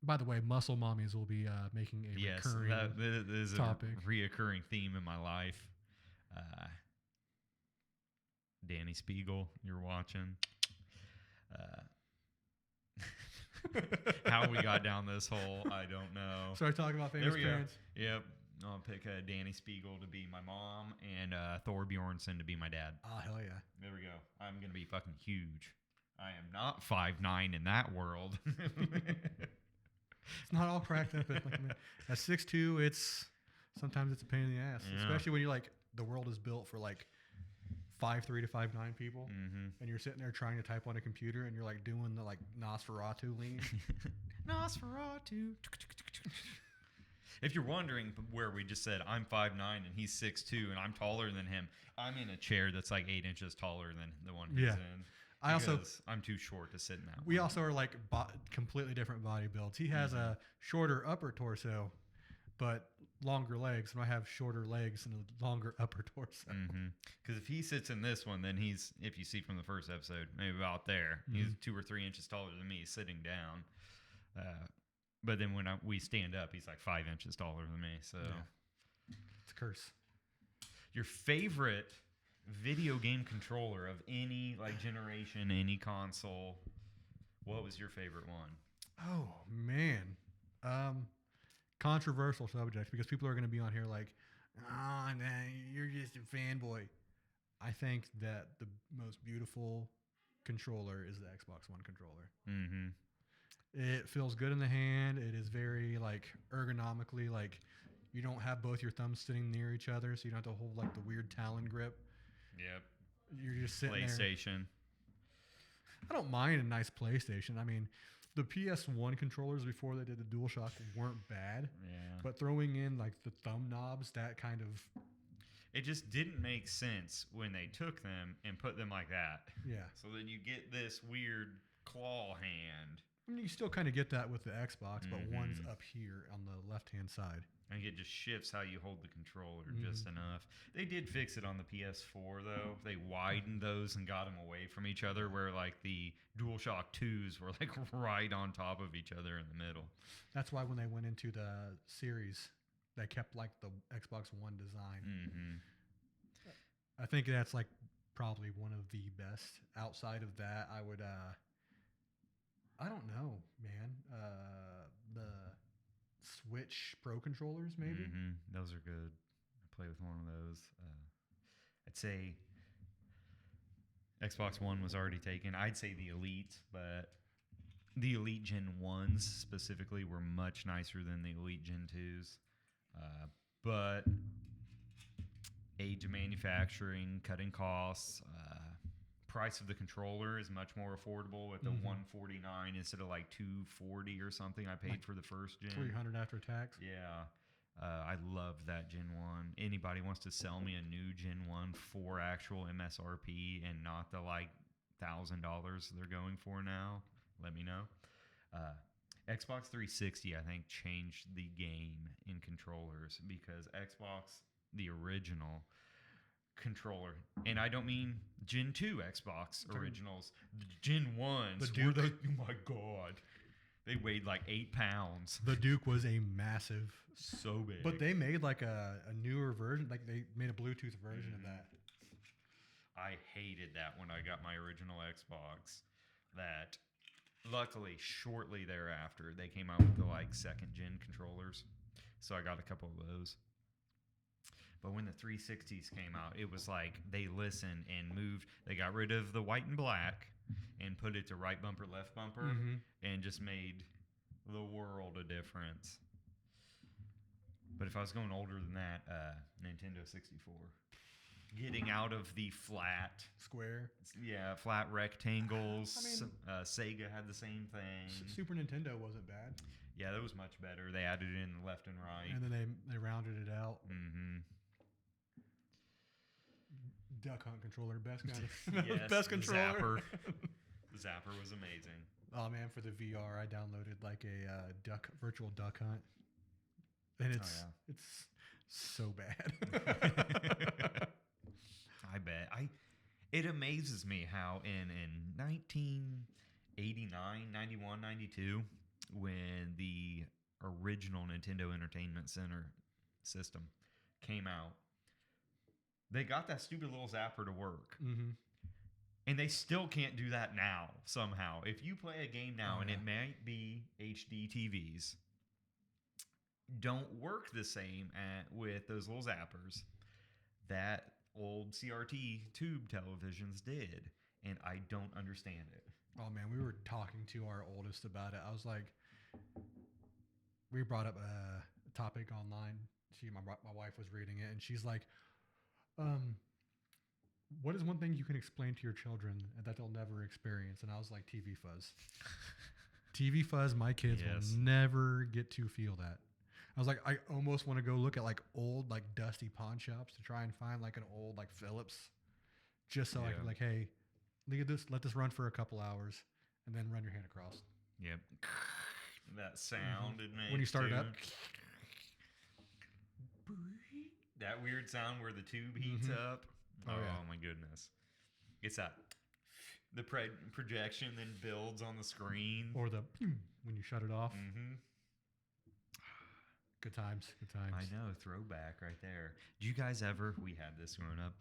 By the way, muscle mommies will be making a recurring that is topic. A reoccurring theme in my life. Danny Spiegel, you're watching. How we got down this hole, I don't know. Start talking about famous parents. Yep. I'll pick Danny Spiegel to be my mom and Thor Bjornsson to be my dad. Oh, hell yeah. There we go. I'm going to be fucking huge. I am not 5'9" in that world. It's not all cracked up. At 6'2", sometimes it's a pain in the ass, especially when you're like, the world is built for like 5'3" to 5'9" people, and you're sitting there trying to type on a computer, and you're like doing the like Nosferatu lean. Nosferatu. If you're wondering where we just said I'm 5'9" and he's 6'2" and I'm taller than him, I'm in a chair that's like 8 inches taller than the one he's in. I'm too short to sit in that. We also are like completely different body builds. He has a shorter upper torso, but longer legs, and I have shorter legs and a longer upper torso. Because if he sits in this one, then he's, if you see from the first episode, maybe about there, he's 2 or 3 inches taller than me sitting down. But then when we stand up, he's like 5 inches taller than me. So it's a curse. Your favorite video game controller of any like generation, any console? What was your favorite one? Oh man, controversial subject because people are going to be on here like, oh man, you're just a fanboy. I think that the most beautiful controller is the Xbox One controller. It feels good in the hand. It is very like ergonomically, like you don't have both your thumbs sitting near each other, so you don't have to hold like the weird Talon grip. Yep. You're just sitting PlayStation. I don't mind a nice PlayStation. I mean, the PS1 controllers before they did the DualShock weren't bad. Yeah. But throwing in like the thumb knobs, that kind of... It just didn't make sense when they took them and put them like that. Yeah. So then you get this weird claw hand. I mean, you still kind of get that with the Xbox, but one's up here on the left-hand side. I think it just shifts how you hold the controller just enough. They did fix it on the PS4, though. They widened those and got them away from each other, where like the DualShock 2s were like right on top of each other in the middle. That's why when they went into the series, they kept like the Xbox One design. I think that's like probably one of the best. Outside of that, I would, I don't know, man. The Switch Pro controllers, maybe. Those are good. I play with one of those. I'd say Xbox One was already taken. I'd say the Elite, but the Elite Gen 1s specifically were much nicer than the Elite Gen 2s. But age of manufacturing, cutting costs, price of the controller is much more affordable with the $149 instead of like $240 or something I paid like for the first gen. $300 after tax. Yeah. I love that Gen 1. Anybody wants to sell me a new Gen 1 for actual MSRP and not the like $1,000 they're going for now, let me know. Xbox 360, I think, changed the game in controllers because Xbox, the original controller, and I don't mean Gen 2 Xbox originals, the Gen 1s. The Duke. Oh my God. They weighed like 8 pounds. The Duke was a massive. So big. But they made like a newer version. Like they made a Bluetooth version of that. I hated that when I got my original Xbox. That luckily, shortly thereafter, they came out with the like second gen controllers. So I got a couple of those. But when the 360s came out, it was like they listened and moved. They got rid of the white and black and put it to right bumper, left bumper, and just made the world of difference. But if I was going older than that, Nintendo 64. Getting out of the flat square. Yeah, flat rectangles. I mean, Sega had the same thing. Super Nintendo wasn't bad. Yeah, that was much better. They added in left and right. And then they rounded it out. Duck Hunt controller, best kind of yes, best controller. The Zapper was amazing. Oh man, for the VR, I downloaded like a virtual duck hunt, and it's so bad. I bet. It amazes me how in 1989, 91, 92, when the original Nintendo Entertainment Center system came out, they got that stupid little zapper to work. And they still can't do that now, somehow. If you play a game now, and it might be HD TVs, don't work the same with those little zappers that old CRT tube televisions did. And I don't understand it. Oh, man, we were talking to our oldest about it. I was like, we brought up a topic online. My wife was reading it, and she's like, what is one thing you can explain to your children that they'll never experience? And I was like, TV fuzz. TV fuzz, my kids will never get to feel that. I was like, I almost want to go look at like old, like dusty pawn shops to try and find like an old, like Philips, just so I can like, hey, look at this, let this run for a couple hours and then run your hand across. Yep. That sound it makes when you start it up. That weird sound where the tube heats up. Oh my goodness. It's that the projection then builds on the screen. Or the when you shut it off. Good times. I know, throwback right there. Do you guys ever, we had this growing up,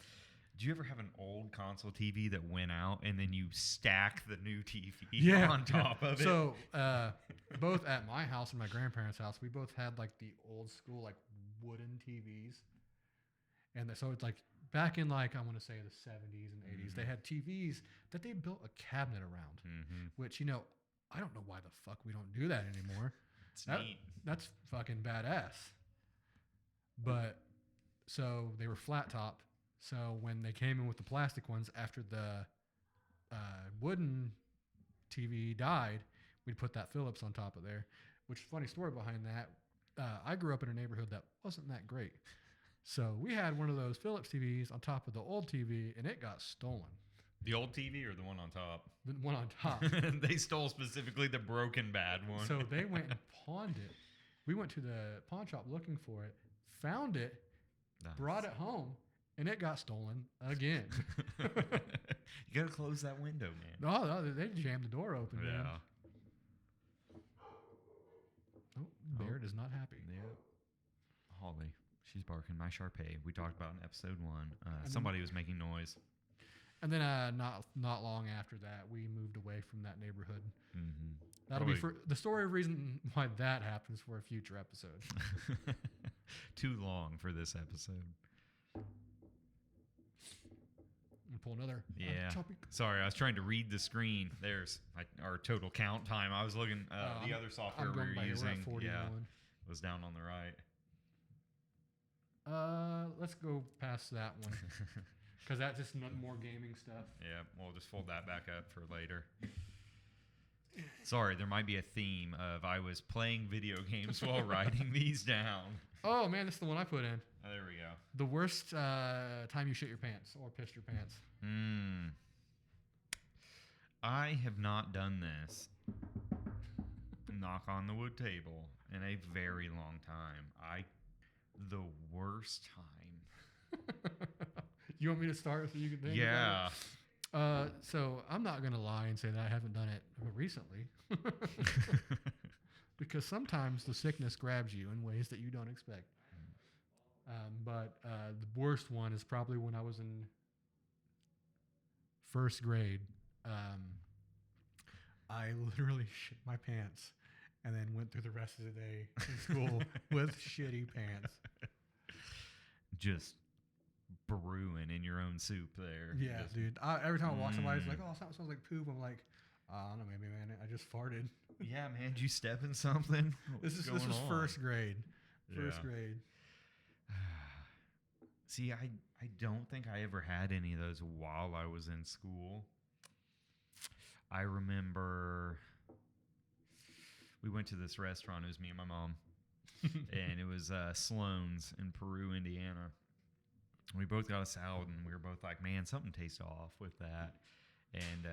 do you ever have an old console TV that went out and then you stack the new TV on top of it? So both at my house and my grandparents' house, we both had like the old school like wooden TVs. And so it's like back in like, I want to say the 70s and 80s, they had TVs that they built a cabinet around, which, you know, I don't know why the fuck we don't do that anymore. It's neat. That's fucking badass. But so they were flat top. So when they came in with the plastic ones after the wooden TV died, we'd put that Philips on top of there. Which funny story behind that. I grew up in a neighborhood that wasn't that great. So we had one of those Philips TVs on top of the old TV, and it got stolen. The old TV or the one on top? The one on top. They stole specifically the broken bad one. So they went and pawned it. We went to the pawn shop looking for it, found it, brought it home, and it got stolen again. You got to close that window, man. No, they jammed the door open, man. Oh, Bear is not happy. Yeah. Holly. She's barking. My Shar-Pei. We talked about in episode 1. Somebody was making noise. And then not long after that, we moved away from that neighborhood. Mm-hmm. That'll be for the story of reason why that happens for a future episode. Too long for this episode. And pull another. Yeah. Sorry, I was trying to read the screen. There's our total count time. I was looking the other software we were using. Yeah, was down on the right. Let's go past that one because that's just more gaming stuff. Yeah, we'll just fold that back up for later. Sorry, there might be a theme of I was playing video games while writing these down. Oh man, that's the one I put in. Oh, there we go. The worst time you shit your pants or pissed your pants. I have not done this. Knock on the wood table in a very long time. The worst time. You want me to start so you can think? Yeah. So I'm not gonna lie and say that I haven't done it recently, because sometimes the sickness grabs you in ways that you don't expect. But the worst one is probably when I was in first grade. I literally shit my pants and then went through the rest of the day in school with shitty pants. Just brewing in your own soup there. Yeah, just, dude. Every time I walk somebody, it's like, oh, something smells like poop. I'm like, I don't know, maybe, man, I just farted. Yeah, man, did you step in something? This was first grade. First grade. See, I don't think I ever had any of those while I was in school. I remember we went to this restaurant. It was me and my mom. And it was Sloan's in Peru, Indiana. We both got a salad, and we were both like, man, something tastes off with that. And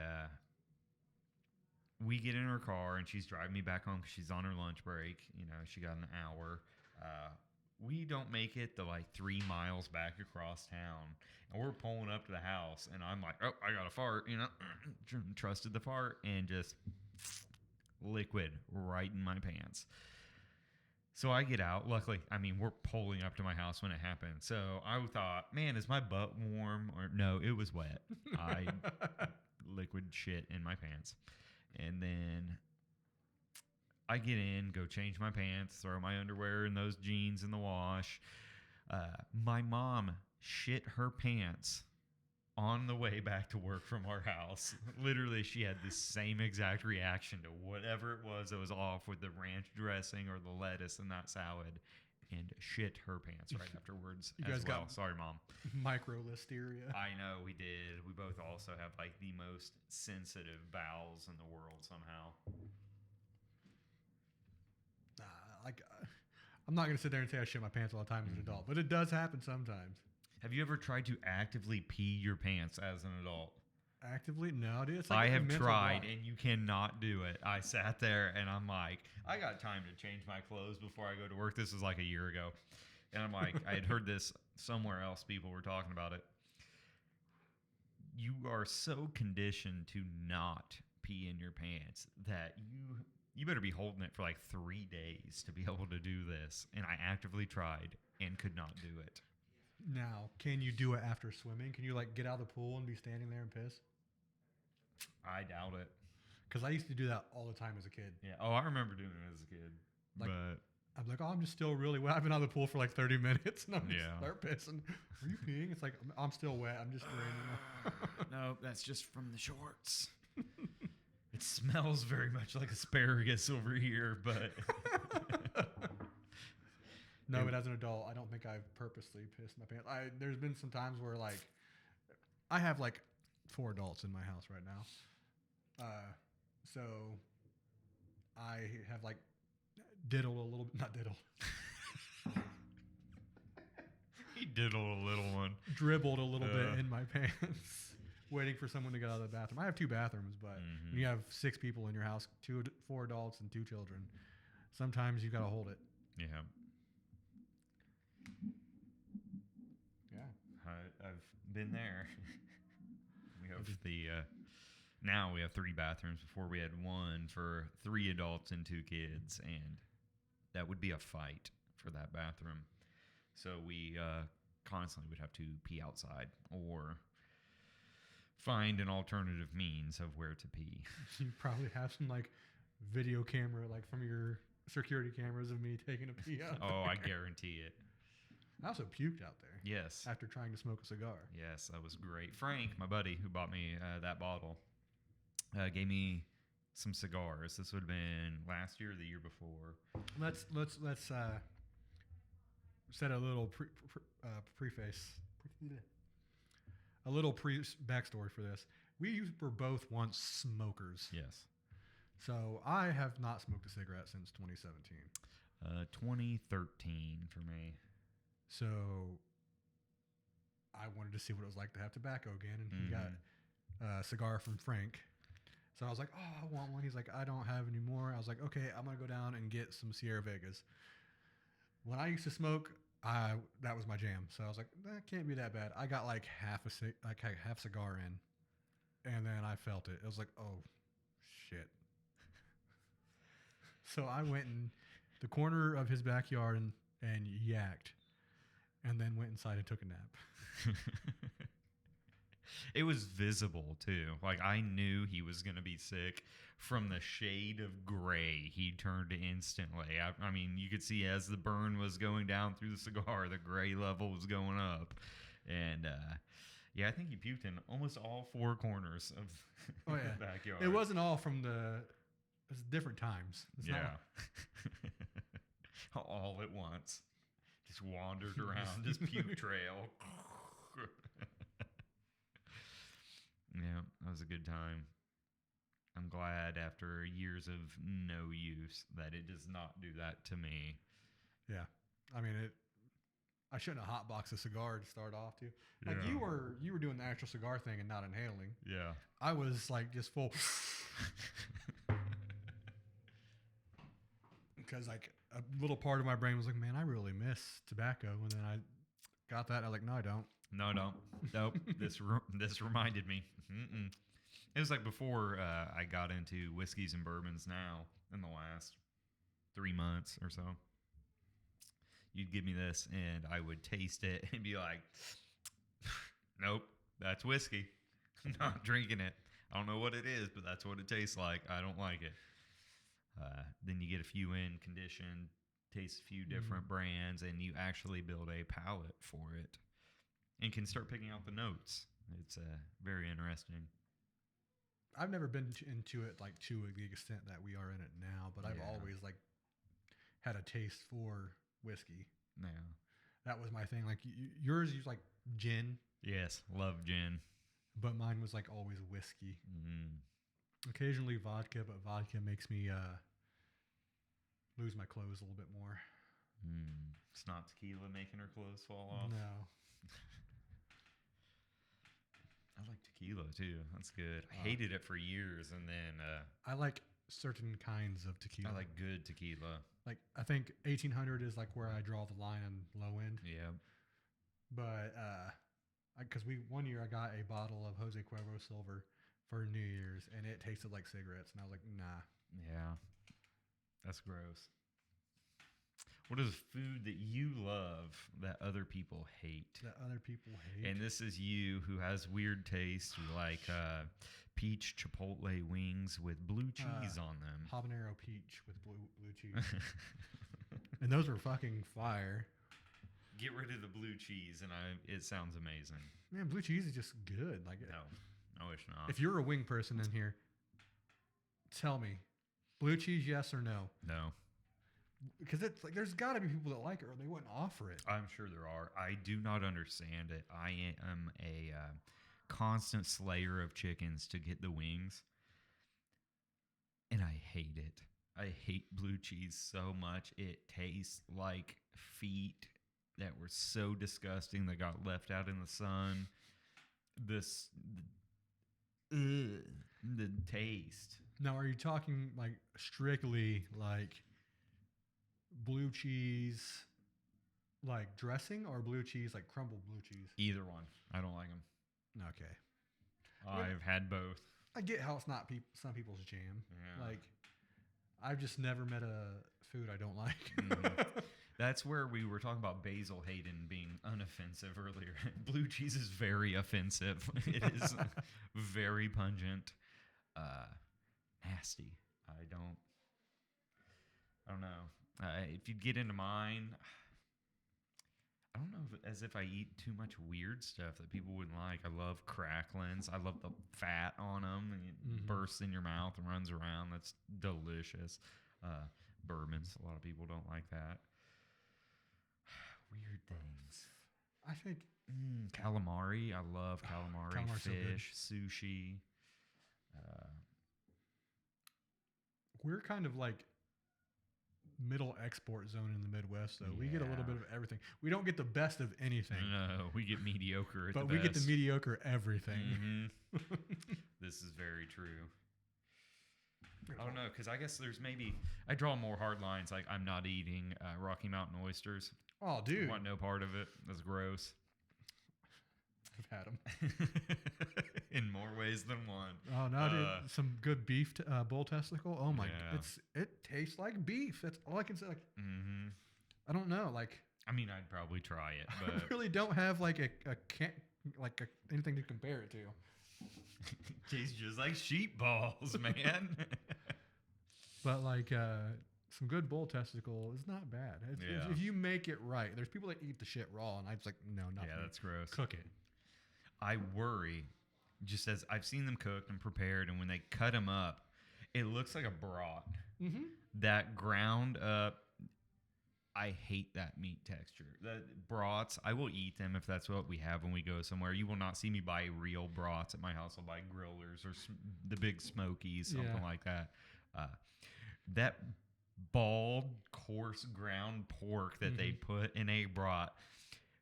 we get in her car, and she's driving me back home because she's on her lunch break. You know, she got an hour. We don't make it the 3 miles back across town, and we're pulling up to the house, and I'm like, oh, I got a fart, trusted the fart, and just liquid right in my pants. So I get out. Luckily, we're pulling up to my house when it happened. So I thought, man, is my butt warm? Or no, it was wet. I liquid shit in my pants. And then I get in, go change my pants, throw my underwear and those jeans in the wash. My mom shit her pants on the way back to work from our house. Literally, she had the same exact reaction to whatever it was that was off with the ranch dressing or the lettuce in that salad, and shit her pants right afterwards. You guys got sorry, Mom. Micro listeria. I know, we did. We both also have the most sensitive bowels in the world somehow. I'm not going to sit there and say I shit my pants all the time as an adult, but it does happen sometimes. Have you ever tried to actively pee your pants as an adult? Actively? No, dude. I have tried, and you cannot do it. I sat there, and I'm like, I got time to change my clothes before I go to work. This was a year ago. And I'm like, I had heard this somewhere else. People were talking about it. You are so conditioned to not pee in your pants that you better be holding it for 3 days to be able to do this. And I actively tried and could not do it. Now, can you do it after swimming? Can you get out of the pool and be standing there and piss? I doubt it. Because I used to do that all the time as a kid. Yeah. Oh, I remember doing it as a kid. But I'm like, oh, I'm just still really wet. I've been out of the pool for 30 minutes and I'm just start pissing. Are you peeing? It's I'm still wet. I'm just draining. No, that's just from the shorts. It smells very much like asparagus over here, but... No, but as an adult, I don't think I've purposely pissed my pants. There's been some times where I have 4 adults in my house right now. So I have like diddled a little bit, not diddled, He diddled a little one. dribbled a little bit in my pants, waiting for someone to get out of the bathroom. I have 2 bathrooms, but when you have 6 people in your house, 4 adults and 2 children, sometimes you got to hold it. Yeah. Yeah. I've been there. We have now we have 3 bathrooms. Before we had 1 for 3 adults and 2 kids, and that would be a fight for that bathroom. So we constantly would have to pee outside or find an alternative means of where to pee. You probably have some like video camera, like from your security cameras of me taking a pee out. Oh, I guarantee it. I also puked out there. Yes. After trying to smoke a cigar. Yes, that was great. Frank, my buddy who bought me that bottle, gave me some cigars. This would have been last year or the year before. Let's set a little preface, a little backstory for this. We were both once smokers. Yes. So I have not smoked a cigarette since 2017. 2013 for me. So I wanted to see what it was like to have tobacco again, and he got a cigar from Frank. So I was like, oh, I want one. He's like, I don't have any more. I was like, okay, I'm going to go down and get some Sierra Vegas. When I used to smoke, that was my jam. So I was like, that can't be that bad. I got like half cigar in, and then I felt it. It was like, oh, shit. So I went in the corner of his backyard and yacked, and then went inside and took a nap. It was visible too. Like I knew he was going to be sick from the shade of gray he turned instantly. I mean, you could see as the burn was going down through the cigar, the gray level was going up. And yeah, I think he puked in almost all 4 corners of the backyard. It wasn't all from it was different times. It's not all at once. Just wandered around his puke trail. Yeah, that was a good time. I'm glad after years of no use that it does not do that to me. Yeah. I mean, I shouldn't have hotboxed a cigar to start off too. Like you were doing the actual cigar thing and not inhaling. Yeah. I was like just full. Because like a little part of my brain was like, man, I really miss tobacco. And then I got that. I was like, no, I don't. No, don't. Nope. This reminded me. It was like before I got into whiskeys and bourbons now in the last 3 months or so. You'd give me this and I would taste it and be like, nope, that's whiskey. I'm not drinking it. I don't know what it is, but that's what it tastes like. I don't like it. Then you get a few in condition, taste a few different brands, and you actually build a palate for it and can start picking out the notes. It's very interesting. I've never been into it like to the extent that we are in it now, but I've always like had a taste for whiskey. Yeah, that was my thing. Like yours was like gin. Yes, love gin. But mine was like always whiskey. Occasionally vodka, but vodka makes me lose my clothes a little bit more. It's not tequila making her clothes fall off. No. I like tequila too. That's good. I hated it for years, and then I like certain kinds of tequila. I like good tequila. Like I think 1800 is like where I draw the line on low end. Yeah. But because one year I got a bottle of Jose Cuervo Silver for New Year's, and it tasted like cigarettes, and I was like, nah. Yeah. That's gross. What is food that you love that other people hate? That other people hate. And this is you who has weird taste. You like peach chipotle wings with blue cheese on them. Habanero peach with blue cheese. And those were fucking fire. Get rid of the blue cheese, and it sounds amazing. Man, blue cheese is just good. Like no, it's not. If you're a wing person in here, tell me, blue cheese, yes or no? No. Because it's like there's got to be people that like it, or they wouldn't offer it. I'm sure there are. I do not understand it. I am a constant slayer of chickens to get the wings. hate it. I hate blue cheese so much. It tastes like feet that were so disgusting that got left out in the sun. The taste. Now, are you talking like strictly like blue cheese, like dressing, or blue cheese, like crumbled blue cheese? Either one. I don't like them. Okay. I've had both. I get how it's not some people's jam. Yeah. Like, I've just never met a food I don't like. That's where we were talking about Basil Hayden being unoffensive earlier. Blue cheese is very offensive. It is very pungent, nasty. I don't know. If you get into mine, I don't know as if I eat too much weird stuff that people wouldn't like. I love cracklings. I love the fat on them. And it bursts in your mouth and runs around. That's delicious. Bourbons. A lot of people don't like that. Weird things. I think calamari. I love calamari. Calamari's Fish, sushi. We're kind of like middle export zone in the Midwest, though. We get a little bit of everything. We don't get the best of anything. No, we get mediocre at but the we best. get the mediocre everything. This is very true. I don't know, because I guess there's I draw more hard lines. Like, I'm not eating Rocky Mountain oysters. Oh, dude. I want no part of it. That's gross. I've had them. In more ways than one. Oh, no, dude. Some good beef bull testicle. Oh, my God. It tastes like beef. That's all I can say. Like, I don't know. Like, I mean, I'd probably try it, but I really don't have like anything to compare it to. Tastes just like sheep balls, man. But like some good bull testicle is not bad. If you make it right. There's people that eat the shit raw, and I was like, no, not yeah, me. that's gross. Cook it. I worry, just as I've seen them cooked and prepared, and when they cut them up, it looks like a broth. That ground up. I hate that meat texture. The brats, I will eat them if that's what we have when we go somewhere. You will not see me buy real brats at my house. I'll buy grillers or the big smokies, something like that. That bald, coarse ground pork that they put in a brat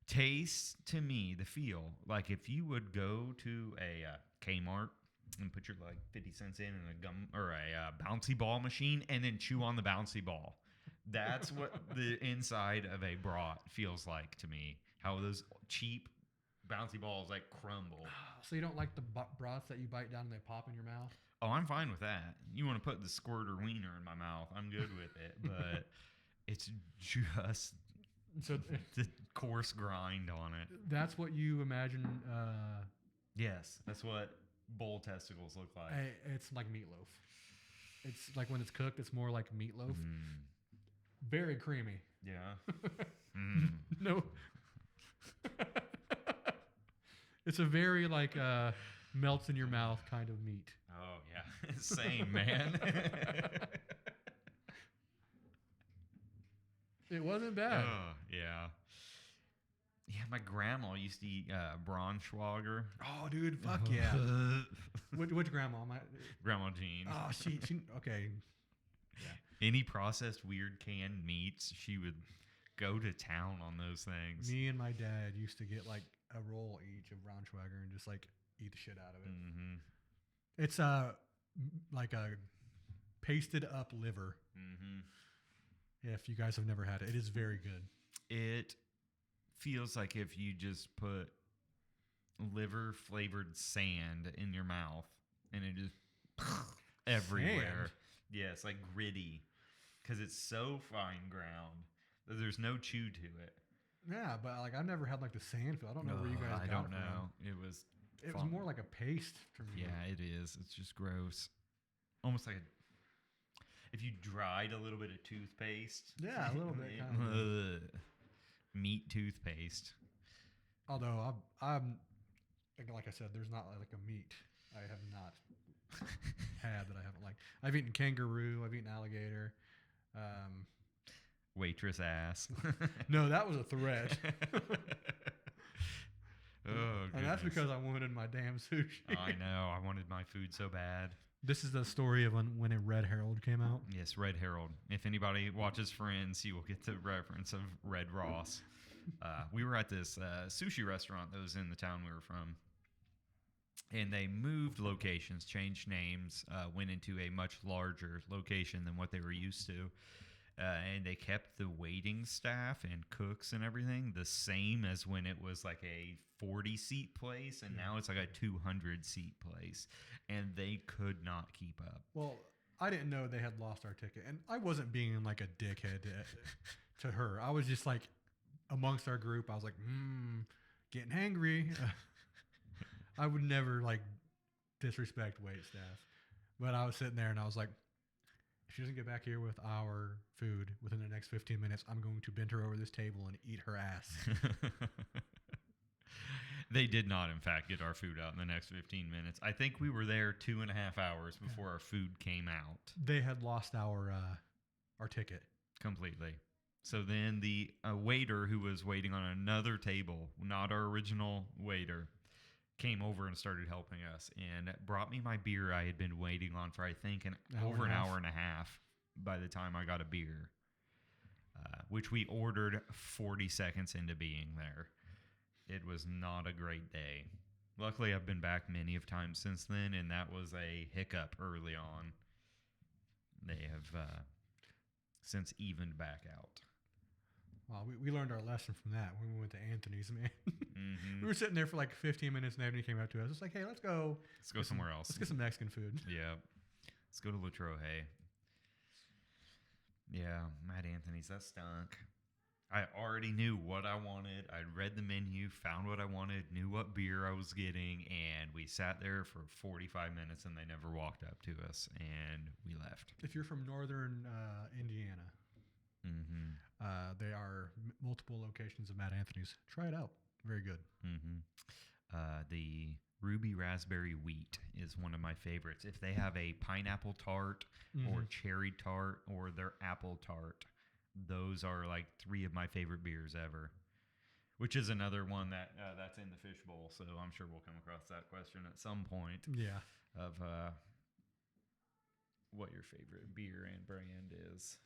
tastes to me, the feel, like if you would go to a Kmart and put your like 50 cents in a gum or a bouncy ball machine and then chew on the bouncy ball. That's what the inside of a brat feels like to me. How those cheap bouncy balls like crumble. So you don't like the brats that you bite down and they pop in your mouth? Oh, I'm fine with that. You want to put the squirter wiener in my mouth, I'm good with it. But it's just the coarse grind on it. That's what you imagine. Yes, that's what bull testicles look like. It's like meatloaf. It's like when it's cooked, it's more like meatloaf. Very creamy. Yeah. No. It's a very like melts in your mouth kind of meat. Oh yeah, same man. It wasn't bad. Oh yeah. Yeah, my grandma used to eat Braunschweiger. Oh, dude, fuck yeah. Which grandma? Grandma Jean. Oh, she okay. Yeah. Any processed weird canned meats, she would go to town on those things. Me and my dad used to get like a roll each of Braunschweiger and just like eat the shit out of it. It's like a pasted up liver. Yeah, if you guys have never had it, it is very good. It feels like if you just put liver flavored sand in your mouth and it just everywhere. Sand? Yes, like gritty, because it's so fine ground that there's no chew to it. Yeah, but like I've never had like the sand feel. I don't know where you guys got it from. I don't know. It was more like a paste for me. Yeah, it is. It's just gross. Almost like if you dried a little bit of toothpaste. Yeah, a little bit. Kind of. Meat toothpaste. Although I'm like I said, there's not like a meat I have not had that I haven't liked. I've eaten kangaroo. I've eaten alligator. Waitress ass. No, that was a threat. Oh, and that's because I wanted my damn sushi. I know. I wanted my food so bad. This is the story of when a Red Harold came out. Yes, Red Harold. If anybody watches Friends, you will get the reference of Red Ross. We were at this sushi restaurant that was in the town we were from. And they moved locations, changed names, went into a much larger location than what they were used to. And they kept the waiting staff and cooks and everything the same as when it was like a 40-seat place. And now it's like a 200-seat place. And they could not keep up. Well, I didn't know they had lost our ticket. And I wasn't being like a dickhead to her. I was just like, amongst our group, I was like, getting hangry. I would never like disrespect wait staff. But I was sitting there and I was like, if she doesn't get back here with our food within the next 15 minutes, I'm going to bend her over this table and eat her ass. They did not, in fact, get our food out in the next 15 minutes. I think we were there 2.5 hours before our food came out. They had lost our ticket. Completely. So then the waiter who was waiting on another table, not our original waiter, came over and started helping us and brought me my beer I had been waiting on for, I think, over an hour and a half by the time I got a beer, which we ordered 40 seconds into being there. It was not a great day. Luckily, I've been back many of times since then, and that was a hiccup early on. They have since evened back out. Well, we learned our lesson from that when we went to Anthony's, man. Mm-hmm. We were sitting there for like 15 minutes and Anthony came up to us. It's like, hey, let's go somewhere else. Let's get some Mexican food. Yeah. Let's go to La Troje. Yeah, Matt Anthony's, that stunk. I already knew what I wanted. I'd read the menu, found what I wanted, knew what beer I was getting, and we sat there for 45 minutes and they never walked up to us, and we left. If you're from northern Indiana, there are multiple locations of Matt Anthony's. Try it out. Very good. The Ruby Raspberry Wheat is one of my favorites. If they have a pineapple tart or cherry tart or their apple tart, those are like 3 of my favorite beers ever, which is another one that that's in the fishbowl. So I'm sure we'll come across that question at some point. Yeah. Of what your favorite beer and brand is.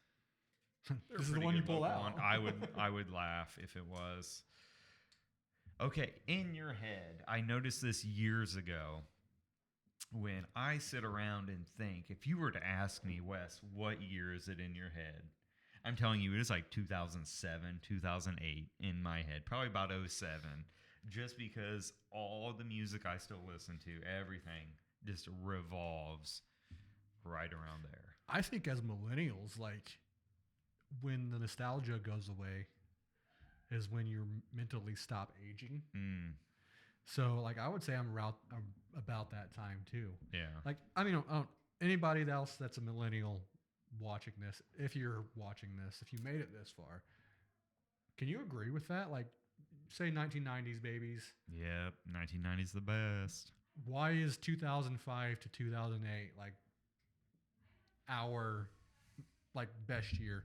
This is the one you pull out. I would laugh if it was. Okay, in your head, I noticed this years ago when I sit around and think, if you were to ask me, Wes, what year is it in your head? I'm telling you, it is like 2007, 2008 in my head, probably about 2007, just because all the music I still listen to, everything just revolves right around there. I think as millennials, like when the nostalgia goes away is when you mentally stop aging. So like I would say I'm about that time too. Yeah. Like, I mean, anybody else that's a millennial watching this, if you're watching this, if you made it this far, can you agree with that? Like, say 1990s babies. Yep, 1990s the best. Why is 2005 to 2008 like our like best year?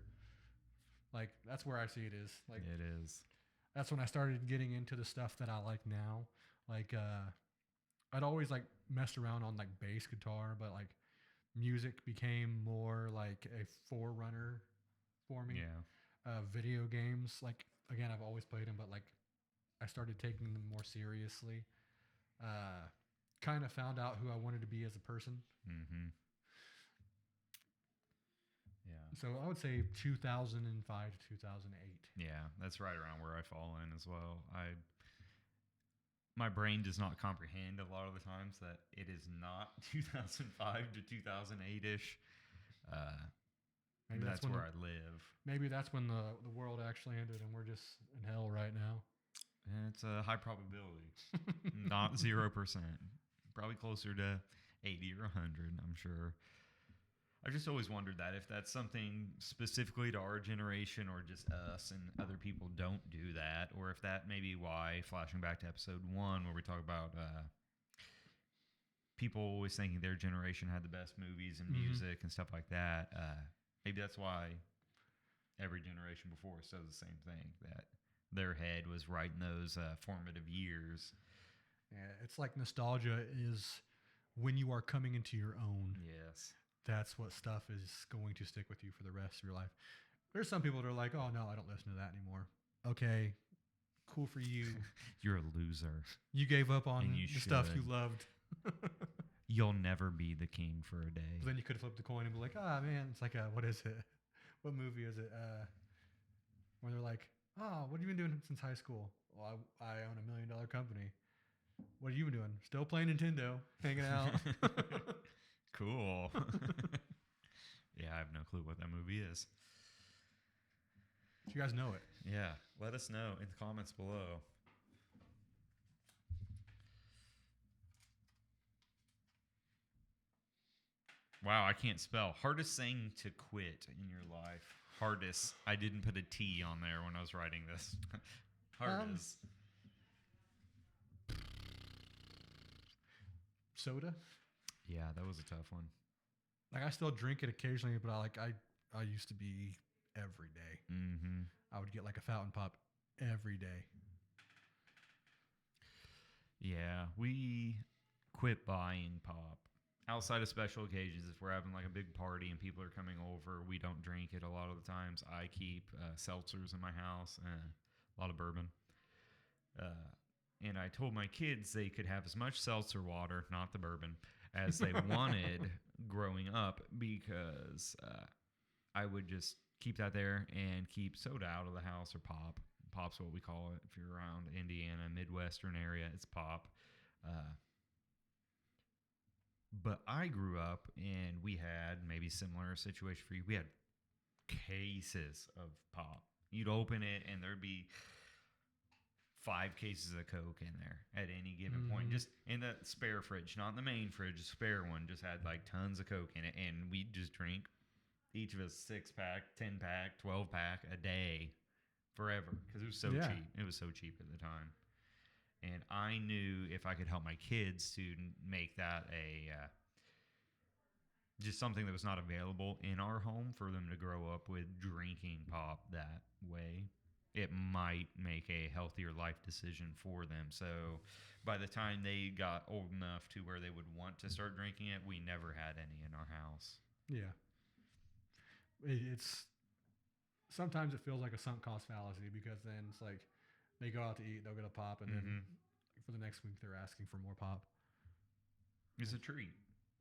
Like that's where I see it is. Like it is. That's when I started getting into the stuff that I like now. Like I'd always like messed around on like bass guitar, but like music became more like a forerunner for me. Yeah. Video games, like again, I've always played them, but like I started taking them more seriously. Kind of found out who I wanted to be as a person. Yeah. So I would say 2005 to 2008. Yeah, that's right around where I fall in as well. My brain does not comprehend a lot of the times that it is not 2005 to 2008-ish. Maybe that's where I live. Maybe that's when the world actually ended and we're just in hell right now. And it's a high probability. Not 0%. Probably closer to 80 or 100, I'm sure. I just always wondered that if that's something specifically to our generation or just us and other people don't do that, or if that may be why, flashing back to episode 1 where we talk about people always thinking their generation had the best movies and music and stuff like that. Maybe that's why every generation before us does the same thing, that their head was right in those formative years. Yeah, it's like nostalgia is when you are coming into your own, Yes. that's what stuff is going to stick with you for the rest of your life. There's some people that are like, oh, no, I don't listen to that anymore. Okay, cool for you. You're a loser. You gave up on you the stuff you should. loved. You'll never be the king for a day. Then you could have flipped the coin and be like, ah, man, it's like, what is it? What movie is it? Where they're like, oh, what have you been doing since high school? Well, I own $1 million company. What have you been doing? Still playing Nintendo, hanging out. Cool. Yeah, I have no clue what that movie is. You guys know it. Yeah, let us know in the comments below. Wow, I can't spell. Hardest thing to quit in your life. Hardest. I didn't put a T on there when I was writing this. Hardest. Soda. Yeah, that was a tough one. Like I still drink it occasionally, but I used to be every day. Mm-hmm. I would get like a fountain pop every day. Yeah, we quit buying pop. Outside of special occasions, if we're having like a big party and people are coming over, we don't drink it a lot of the times. I keep seltzers in my house and a lot of bourbon. And I told my kids they could have as much seltzer water, not the bourbon, as they wanted growing up because I would just keep that there and keep soda out of the house or pop. Pop's what we call it. If you're around Indiana, Midwestern area, it's pop. But I grew up and we had maybe similar situation for you. We had cases of pop. You'd open it and there'd be 5 cases of Coke in there at any given point. Just in the spare fridge, not in the main fridge. The spare one just had like tons of Coke in it. And we'd just drink each of us 6-pack, 10-pack, 12-pack a day forever because it was so cheap. It was so cheap at the time. And I knew if I could help my kids to make that just something that was not available in our home for them to grow up with drinking pop that way, it might make a healthier life decision for them. So by the time they got old enough to where they would want to start drinking it, we never had any in our house. Yeah. It's sometimes it feels like a sunk cost fallacy because then it's like they go out to eat, they'll get a pop, and then for the next week they're asking for more pop. It's a treat.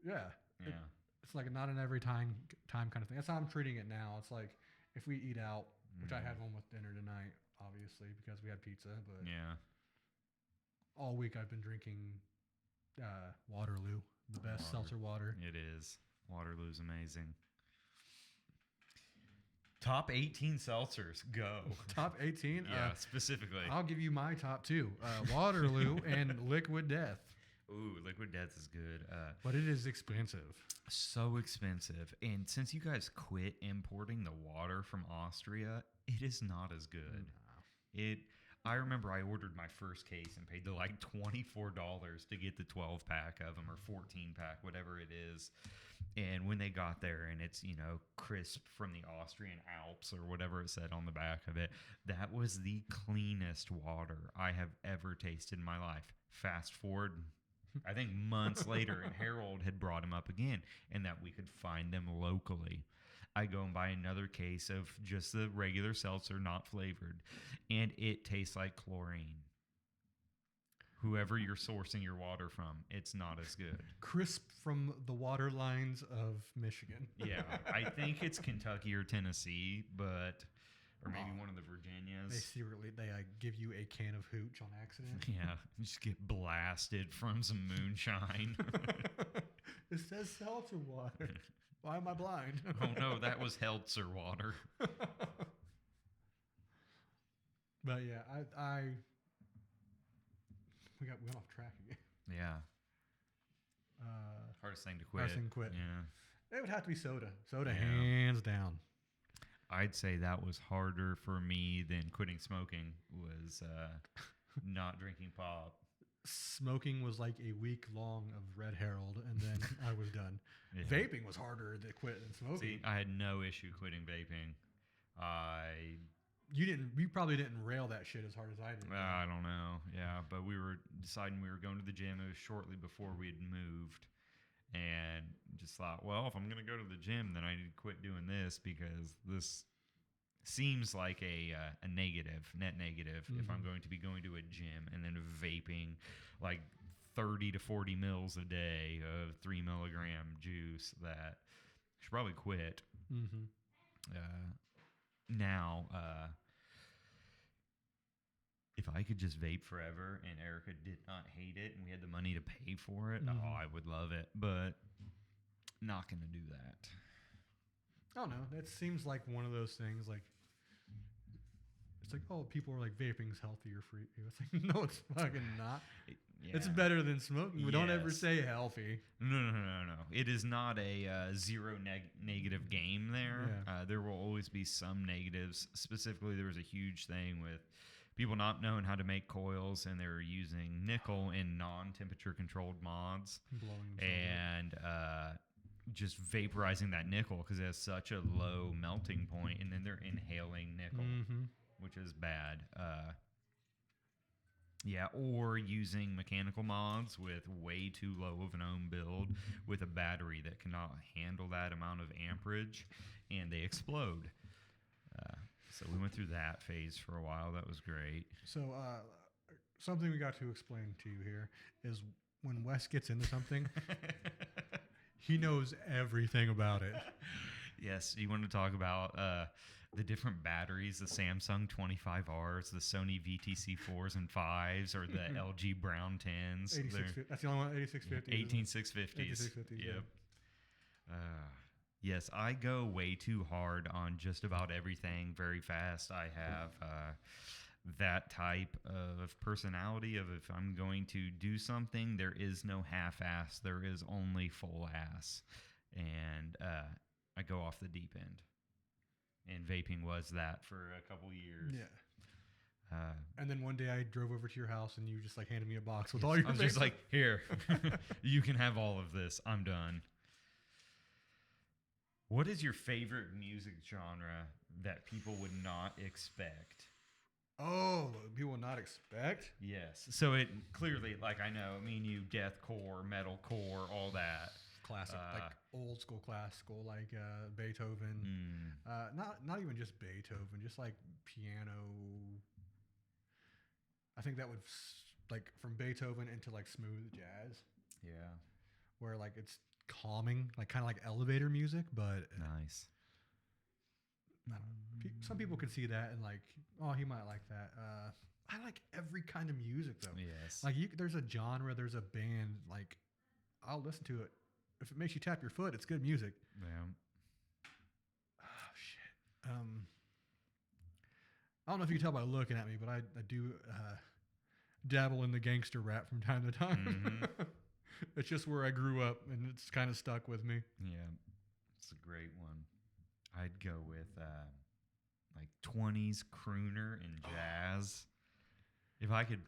Yeah. Yeah. It's like not an every time kind of thing. That's how I'm treating it now. It's like if we eat out, which I had one with dinner tonight, obviously, because we had pizza, but all week I've been drinking Waterloo, the best seltzer water. It is. Waterloo's amazing. Top 18 seltzers, go. Top 18? Yeah, specifically. I'll give you my top 2. Waterloo and Liquid Death. Ooh, Liquid Death is good. But it is expensive. So expensive. And since you guys quit importing the water from Austria, it is not as good. No. I remember I ordered my first case and paid like $24 to get the 12-pack of them or 14-pack, whatever it is. And when they got there and it's, crisp from the Austrian Alps or whatever it said on the back of it, that was the cleanest water I have ever tasted in my life. Fast forward, I think months later, and Harold had brought them up again and that we could find them locally. I go and buy another case of just the regular seltzer, not flavored, and it tastes like chlorine. Whoever you're sourcing your water from, it's not as good. Crisp from the water lines of Michigan. Yeah, I think it's Kentucky or Tennessee, or maybe one of the Virginias. They secretly give you a can of hooch on accident. Yeah, you just get blasted from some moonshine. It says seltzer water. Why am I blind? Oh no, that was Heltzer water. But yeah, we went off track again. Yeah. Hardest thing to quit. Hardest thing to quit. Yeah. It would have to be soda. Soda, hands down. I'd say that was harder for me than quitting smoking was not drinking pop. Smoking was like a week long of Red Harold, and then I was done. Yeah. Vaping was harder to quit than smoking. See, I had no issue quitting vaping. You probably didn't rail that shit as hard as I did. I don't know. Yeah, but we were deciding we were going to the gym. It was shortly before we had moved. and just thought, well, if I'm going to go to the gym, then I need to quit doing this because this seems like a net negative if I'm going to be going to a gym and then vaping like 30 to 40 mils a day of 3 milligram juice that I should probably quit. Now, if I could just vape forever and Erica did not hate it and we had the money to pay for it, oh, I would love it. But not going to do that. I don't know. That seems like one of those things. Like it's like, oh, people are like vaping's healthier for you. It's like, no, it's fucking not. It's better than smoking. We don't ever say healthy. No. It is not a zero negative game there. Yeah. There will always be some negatives. Specifically, there was a huge thing with people not knowing how to make coils, and they were using nickel in non-temperature controlled mods. And just vaporizing that nickel because it has such a low melting point, and then they're inhaling nickel, which is bad. Or using mechanical mods with way too low of an ohm build with a battery that cannot handle that amount of amperage, and they explode. So we went through that phase for a while. That was great. So something we got to explain to you here is when Wes gets into something, he knows everything about it. Yes. You want to talk about the different batteries, the Samsung 25Rs, the Sony VTC 4s and 5s, or the LG Brown 10s. That's the only one, 8650. 18650s. Yep. Yes, I go way too hard on just about everything very fast. I have that type of personality of if I'm going to do something, there is no half-ass. There is only full ass. And I go off the deep end. And vaping was that for a couple years. Yeah. And then one day I drove over to your house and you just like handed me a box with all your. I was just like, here, you can have all of this. I'm done. What is your favorite music genre that people would not expect? Oh, people would not expect? Yes. So it clearly, like I know, me and you, deathcore, metalcore, all that. Classic, like old school classical, like Beethoven. Not even just Beethoven, just like piano. I think that would like from Beethoven into like smooth jazz. Yeah. Where like it's calming, like kind of like elevator music, but nice. I don't know. Some people could see that and like, oh, he might like that. I like every kind of music though. Yes. Like there's a genre, there's a band. Like I'll listen to it. If it makes you tap your foot, it's good music. Yeah. Oh shit. I don't know if you can tell by looking at me, but I do dabble in the gangster rap from time to time. It's just where I grew up, and it's kind of stuck with me. Yeah, it's a great one. I'd go with like 20s crooner and jazz. If I could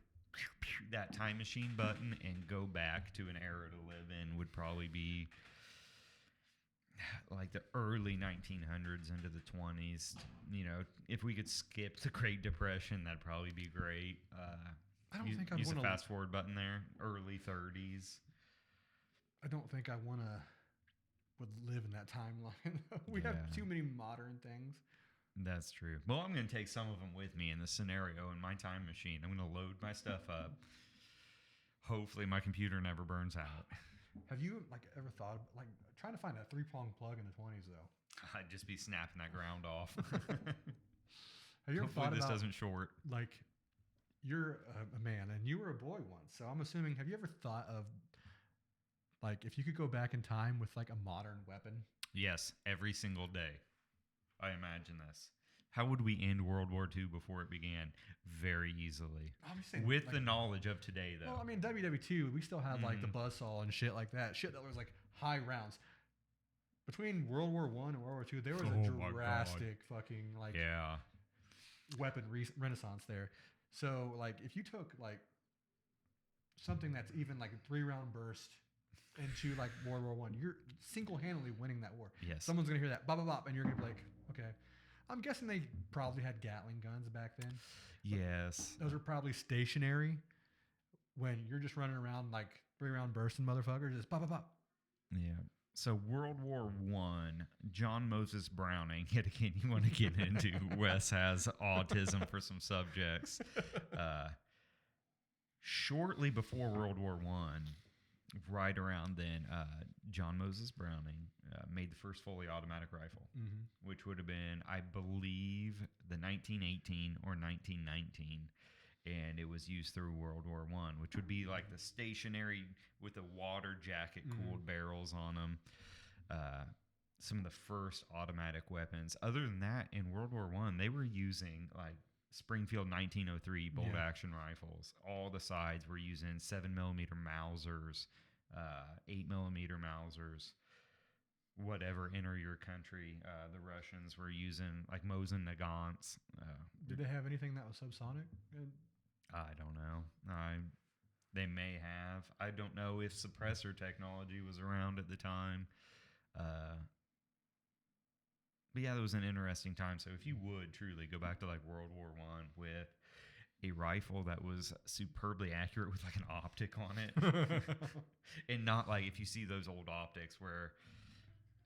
that time machine button and go back to an era to live in, would probably be like the early 1900s into the 20s. You know, if we could skip the Great Depression, that'd probably be great. I don't think I'd use want the fast forward button there. Early 30s. I don't think I would live in that timeline. We have too many modern things. That's true. Well, I'm going to take some of them with me in the scenario in my time machine. I'm going to load my stuff up. Hopefully my computer never burns out. Have you like ever thought like trying to find a 3-prong plug in the 20s though? I'd just be snapping that ground off. Have you ever Hopefully thought this about, doesn't short. Like you're a man and you were a boy once, so I'm assuming, have you ever thought of like if you could go back in time with like a modern weapon? Yes, every single day. I imagine this. How would we end World War II before it began? Very easily. With like, the knowledge of today, though. Well, I mean, WW2, we still had like the buzzsaw and shit like that. Shit that was like high rounds. Between World War I and World War II, there was a drastic fucking like weapon renaissance there. So like if you took like something that's even like a 3-round burst into like World War I, you're single-handedly winning that war. Yes. Someone's gonna hear that bop bop bop, and you're gonna be like, okay. I'm guessing they probably had Gatling guns back then. Yes. Those are probably stationary when you're just running around like 3-round bursting motherfuckers, just pop pop pop. Yeah. So World War One, John Moses Browning. Yet again, you want to get into Wes has autism for some subjects. Shortly before World War One, right around then, John Moses Browning made the first fully automatic rifle, which would have been, I believe, the 1918 or 1919. And it was used through World War One, which would be like the stationary with the water jacket cooled barrels on them. Some of the first automatic weapons. Other than that, in World War One, they were using like Springfield 1903 bolt action rifles. All the sides were using 7mm Mausers, 8mm Mausers. Whatever enter your country, the Russians were using like Mosin Nagants. Did they have anything that was subsonic? I don't know. They may have. I don't know if suppressor technology was around at the time. But yeah, it was an interesting time. So if you would truly go back to like World War One with a rifle that was superbly accurate with like an optic on it, and not like if you see those old optics where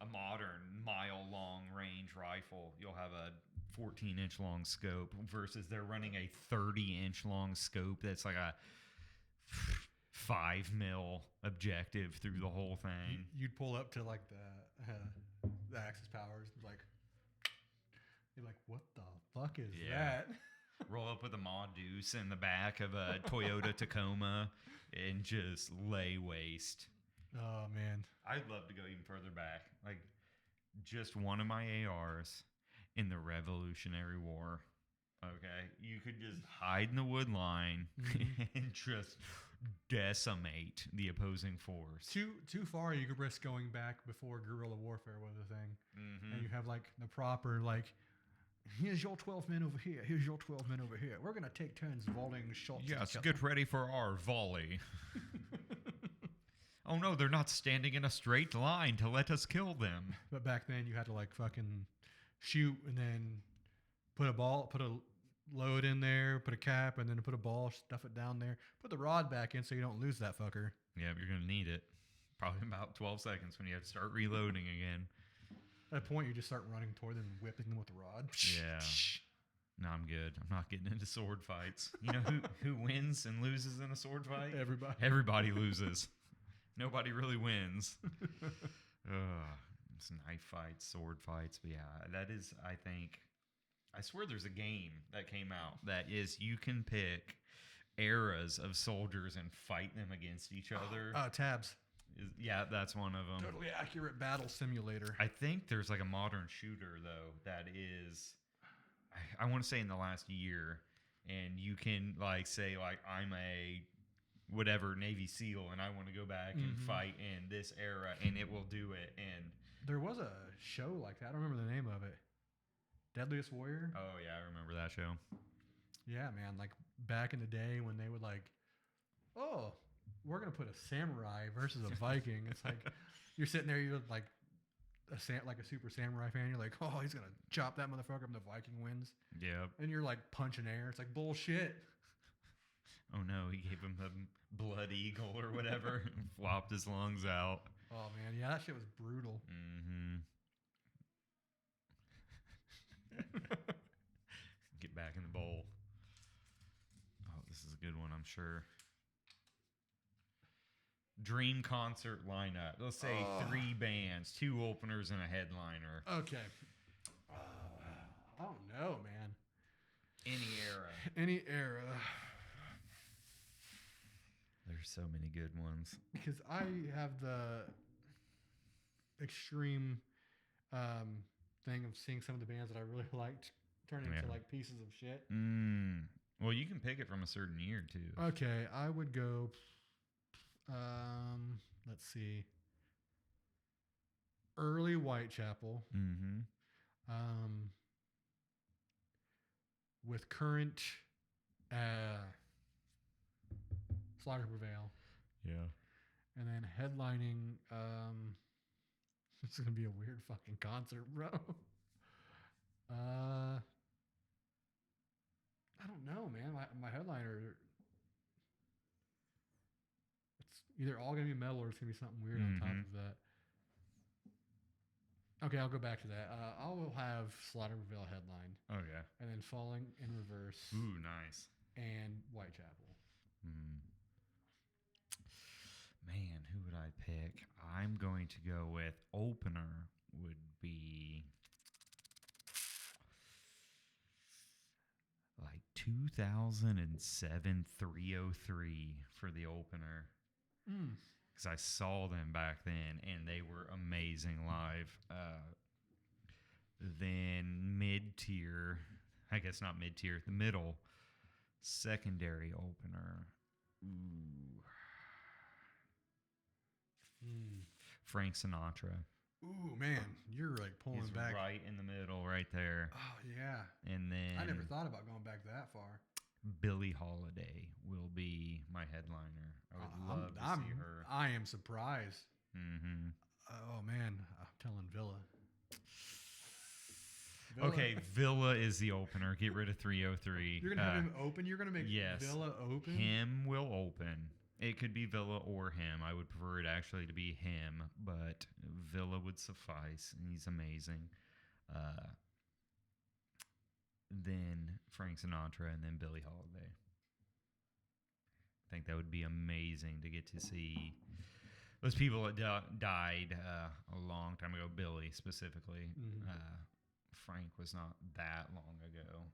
a modern mile-long range rifle, you'll have a 14-inch long scope versus they're running a 30-inch long scope that's like a 5mm objective through the whole thing. You'd pull up to like the Axis Powers, like you're like, what the fuck is that? Roll up with a Ma Deuce in the back of a Toyota Tacoma and just lay waste. Oh man, I'd love to go even further back, like just one of my ARs in the Revolutionary War. Okay, you could just hide in the wood line and just decimate the opposing force. Too far, you could risk going back before guerrilla warfare was a thing, and you have like the proper like, here's your 12 men over here. Here's your 12 men over here. We're gonna take turns volleying shots. Yes, get ready for our volley. Oh no, they're not standing in a straight line to let us kill them. But back then, you had to like fucking shoot and then put a load in there, put a cap, and then put a ball, stuff it down there, put the rod back in so you don't lose that fucker. Yeah, you're gonna need it. Probably about 12 seconds when you have to start reloading again. At a point, you just start running toward them and whipping them with the rod. Yeah. No, I'm good. I'm not getting into sword fights. You know who wins and loses in a sword fight? Everybody. Everybody loses. Nobody really wins. It's knife fights, sword fights. But yeah, that is, I think, I swear there's a game that came out that is you can pick eras of soldiers and fight them against each other. Tabs. Yeah, that's one of them. Totally accurate battle simulator. I think there's like a modern shooter, though, that is, I want to say in the last year, and you can like say like I'm a whatever Navy SEAL and I want to go back and fight in this era, and it will do it. And there was a show like that. I don't remember the name of it. Deadliest Warrior? Oh yeah, I remember that show. Yeah, man. Like back in the day when they would like, oh, we're gonna put a samurai versus a Viking. It's like you're sitting there, you're like a super samurai fan. You're like, oh, he's gonna chop that motherfucker, and the Viking wins. Yeah. And you're like punching air. It's like bullshit. Oh no, he gave him the blood eagle or whatever, and flopped his lungs out. Oh man, yeah, that shit was brutal. Get back in the bowl. Oh, this is a good one, I'm sure. Dream concert lineup. Let's say 3 bands, 2 openers, and a headliner. Okay. I don't know, man. Any era. There's so many good ones. Because I have the extreme thing of seeing some of the bands that I really liked turn into like pieces of shit. Well, you can pick it from a certain year too. Okay, I would go. Let's see. Early Whitechapel. With current Slaughter Prevail. Yeah. And then headlining, it's going to be a weird fucking concert, bro. I don't know, man. My headliner, it's either all going to be metal or it's going to be something weird on top of that. Okay, I'll go back to that. I will have Slaughterville headline, Oh yeah. and then Falling in Reverse Ooh, nice. and Whitechapel. Hmm. Man, who would I pick? I'm going to go with opener would be like 2007 303 for the opener. Mm. Because I saw them back then and they were amazing live. Then mid tier, I guess not mid tier, the middle secondary opener. Ooh. Mm. Frank Sinatra. Ooh, man, you're like pulling He's back. right in the middle, right there. Oh, yeah. And then I never thought about going back that far. Billie Holiday will be my headliner. I would love to see her. I am surprised. Mm-hmm. Oh, man. I'm telling Villa. Okay, Villa is the opener. Get rid of 303. You're going to have him open? You're going to make Villa open? Him will open. It could be Villa or him. I would prefer it actually to be him, but Villa would suffice. He's amazing. Then Frank Sinatra and then Billie Holiday. I think that would be amazing to get to see those people that died a long time ago. Billy specifically. Mm-hmm. Frank was not that long ago.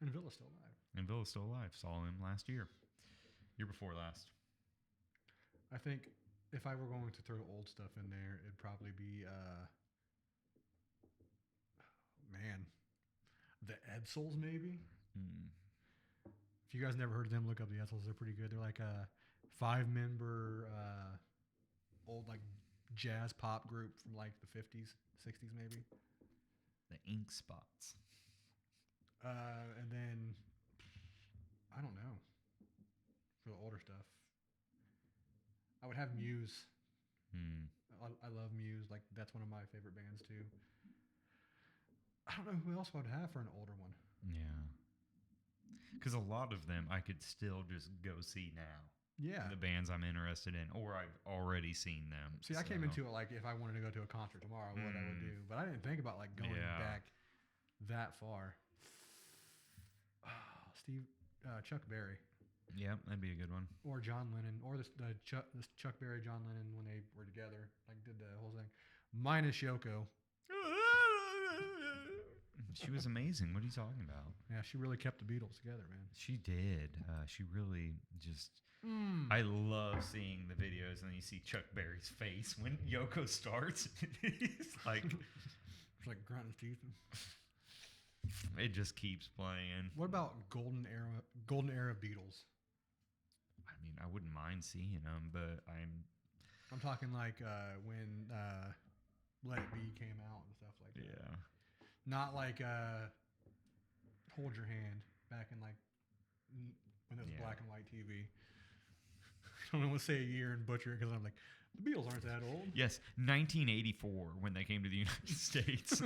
And Villa's still alive. Saw him last year. Year before last. I think if I were going to throw old stuff in there, it'd probably be, the Edsels maybe. If you guys never heard of them, look up the Edsels. They're pretty good. They're like a 5-member old like jazz pop group from like the 50s, 60s maybe. The Ink Spots. And then I don't know for the older stuff. I would have Muse. I love Muse. Like that's one of my favorite bands too. I don't know who else I would have for an older one. Yeah. Because a lot of them I could still just go see now. Yeah. The bands I'm interested in, or I've already seen them. See, I came into it like if I wanted to go to a concert tomorrow, what I would do. But I didn't think about like going back that far. Chuck Berry. Yeah, that'd be a good one. Or John Lennon, or this Chuck Berry, John Lennon when they were together, like did the whole thing. Minus Yoko. She was amazing. What are you talking about? Yeah, she really kept the Beatles together, man. She did. She really just... I love seeing the videos and you see Chuck Berry's face when Yoko starts. He's like... It's like grinding his teeth. It just keeps playing. What about golden era Beatles? I mean, I wouldn't mind seeing them, but I'm talking like when Let It Be came out and stuff like that. Yeah. Not like Hold Your Hand back in like when it was black and white TV. I don't want to say a year and butcher it because I'm like, the Beatles aren't that old. Yes, 1984 when they came to the United States.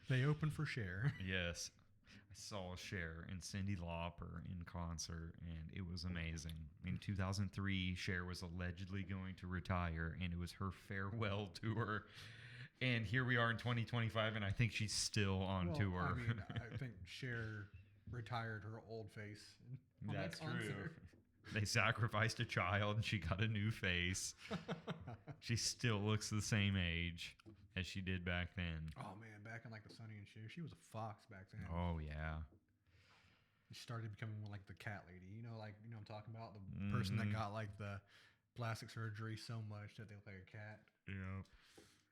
They opened for Cher. Yes. I saw Cher and Cyndi Lauper in concert, and it was amazing. In 2003, Cher was allegedly going to retire, and it was her farewell tour. And here we are in 2025, and I think she's still on tour. I mean, I think Cher retired her old face. That's true. They sacrificed a child, and she got a new face. She still looks the same age as she did back then. Oh, man, back in like the Sonny and Cher, she was a fox back then. Oh, yeah. She started becoming more like the cat lady. You know what I'm talking about? The person that got like the plastic surgery so much that they look like a cat. Yeah.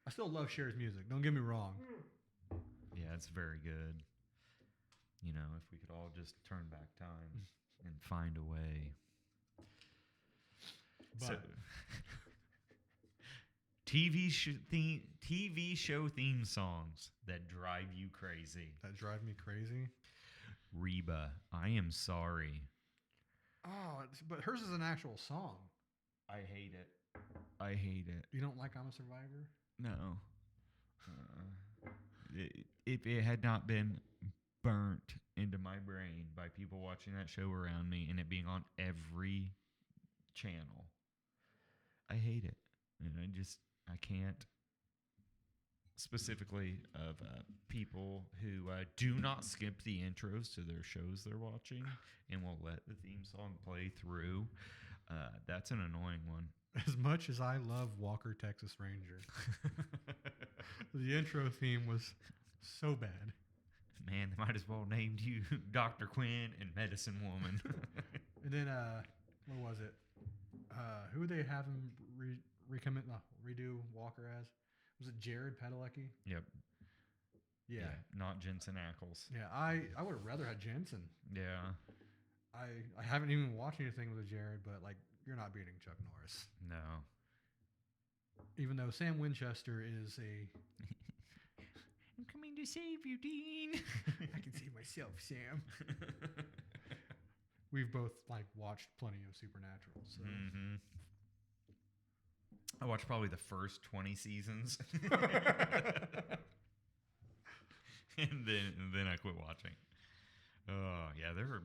I still love Cher's music. Don't get me wrong. Yeah, it's very good. You know, if we could all just turn back time and find a way. But TV show theme songs that drive you crazy. That drive me crazy? Reba, I Am Sorry. Oh, but hers is an actual song. I hate it. I hate it. You don't like I'm a Survivor? No. If it had not been burnt into my brain by people watching that show around me and it being on every channel, I hate it. And I can't. specifically of people who do not skip the intros to their shows they're watching and will let the theme song play through. That's an annoying one. As much as I love Walker, Texas Ranger, the intro theme was so bad. Man, they might as well named you Dr. Quinn and Medicine Woman. And then, what was it? Who would they have him redo Walker as? Was it Jared Padalecki? Yep. Yeah. Not Jensen Ackles. Yeah, I would have rather had Jensen. Yeah. I haven't even watched anything with Jared, but like you're not beating Chuck Norris. No. Even though Sam Winchester is a I'm coming to save you, Dean. I can save myself, Sam. We've both like watched plenty of Supernatural, so I watched probably the first 20 seasons. and then I quit watching. Oh, yeah, there were,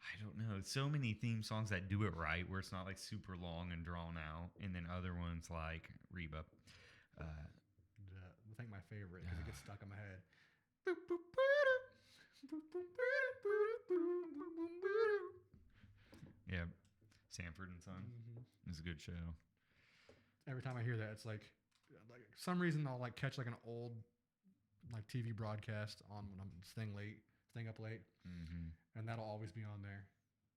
I don't know, so many theme songs that do it right where it's not like super long and drawn out, and then other ones like Reba. I think my favorite because it gets stuck in my head. Yeah, Sanford and Son. It's a good show. Every time I hear that, it's like some reason I'll like catch like an old like TV broadcast on when I'm staying up late, and that'll always be on there.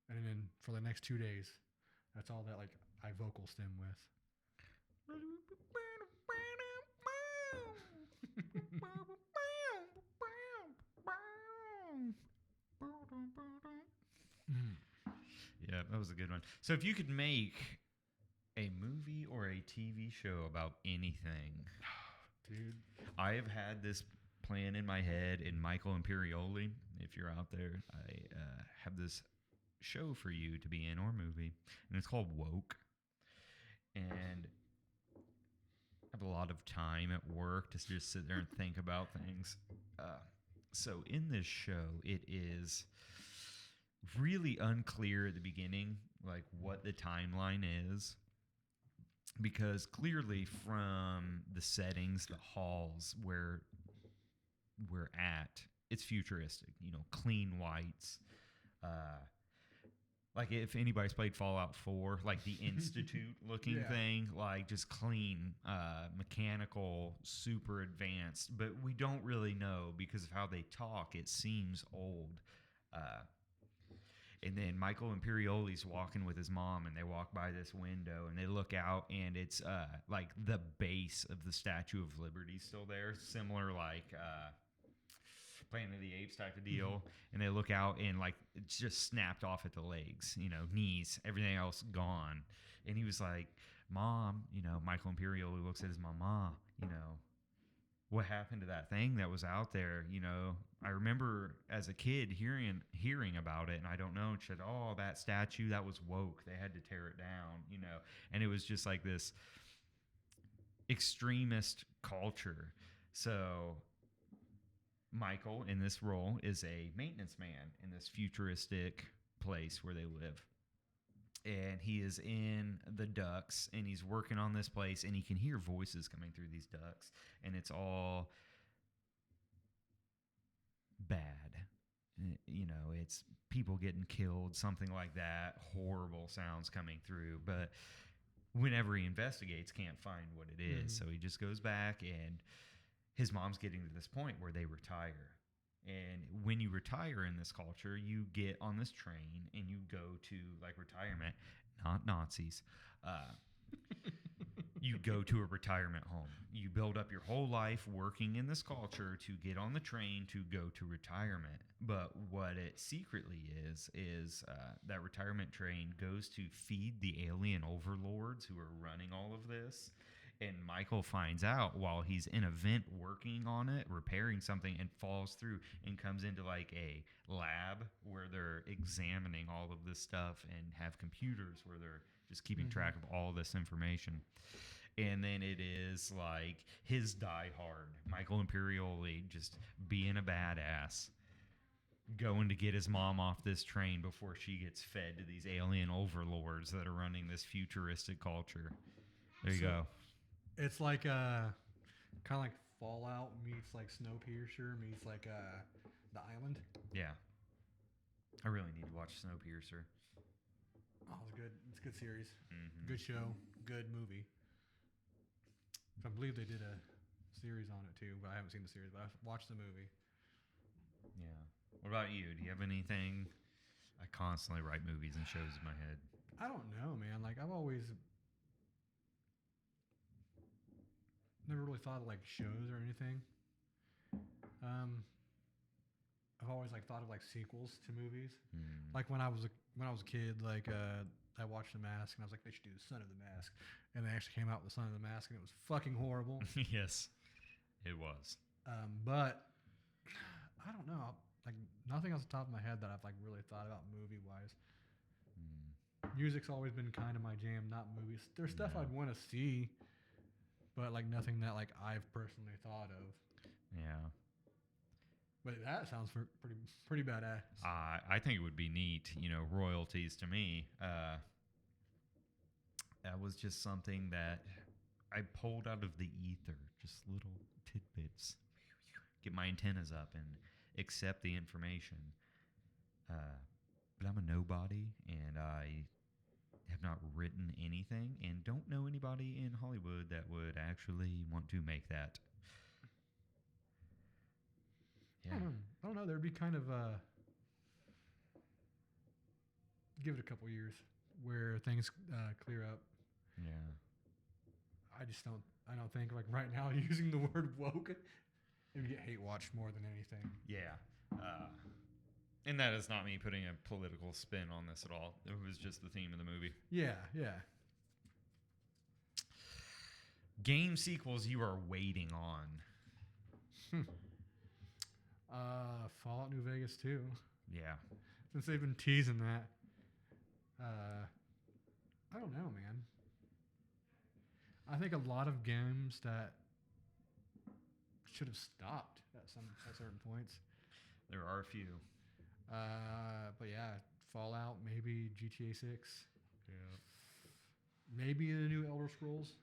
And then for the next 2 days, that's all that like I vocal stim with. Yeah, that was a good one. So if you could make a movie or a TV show about anything, dude, I have had this plan in my head. In Michael Imperioli, if you're out there, I have this show for you to be in or movie, and it's called Woke. And I have a lot of time at work to just sit there and think about things. So in this show, it is really unclear at the beginning, like what the timeline is, because clearly from the settings, the halls where we're at, it's futuristic. You know, clean whites. Like if anybody's played Fallout 4, like the Institute looking thing, like just clean, mechanical, super advanced. But we don't really know because of how they talk. It seems old. And then Michael Imperioli's walking with his mom, and they walk by this window, and they look out, and it's like the base of the Statue of Liberty still there, similar like Planet of the Apes type of deal. And they look out, and like it's just snapped off at the legs, you know, knees, everything else gone. And he was like, "Mom," you know, Michael Imperioli looks at his mama, you know, what happened to that thing that was out there? You know, I remember as a kid hearing about it, and I don't know. And she said, "Oh, that statue, that was woke. They had to tear it down," you know. And it was just like this extremist culture. So Michael, in this role, is a maintenance man in this futuristic place where they live. And he is in the ducts, and he's working on this place, and he can hear voices coming through these ducts, and it's all bad. You know, it's people getting killed, something like that, horrible sounds coming through. But whenever he investigates, can't find what it is. So he just goes back, and his mom's getting to this point where they retire. And when you retire in this culture, you get on this train and you go to like retirement, not Nazis. You go to a retirement home. You build up your whole life working in this culture to get on the train to go to retirement. But what it secretly is that retirement train goes to feed the alien overlords who are running all of this. And Michael finds out while he's in a vent working on it, repairing something, and falls through and comes into like a lab where they're examining all of this stuff and have computers where they're just keeping track of all this information. And then it is like his Die Hard, Michael Imperioli, just being a badass, going to get his mom off this train before she gets fed to these alien overlords that are running this futuristic culture. There you go. It's like Kind of like Fallout meets like Snowpiercer meets like The Island. Yeah. I really need to watch Snowpiercer. Oh, it's good. It's a good series. Mm-hmm. Good show. Good movie. I believe they did a series on it too, but I haven't seen the series. But I've watched the movie. Yeah. What about you? Do you have anything? I constantly write movies and shows in my head. I don't know, man. Like I've always never really thought of like shows or anything. I've always like thought of like sequels to movies. Mm. Like when I was a kid, like I watched The Mask and I was like, they should do The Son of the Mask, and they actually came out with The Son of the Mask and it was fucking horrible. Yes, it was. But I don't know, like nothing off the top of my head that I've like really thought about movie wise. Music's always been kind of my jam, not movies. There's stuff I'd want to see, but like nothing that like I've personally thought of. Yeah. But that sounds pretty badass. I think it would be neat, royalties to me. That was just something that I pulled out of the ether, just little tidbits. Get my antennas up and accept the information. But I'm a nobody, and I have not written anything and don't know anybody in Hollywood that would actually want to make that. Yeah. I don't know. There'd be kind of give it a couple years where things clear up. Yeah. I don't think like right now using the word woke, it would get hate watched more than anything. Yeah. And that is not me putting a political spin on this at all. It was just the theme of the movie. Yeah. Game sequels you are waiting on. Fallout New Vegas 2. Yeah. Since they've been teasing that. I don't know, man. I think a lot of games that should have stopped at certain points. There are a few. But yeah, Fallout, maybe GTA 6. Yeah. Maybe the new Elder Scrolls.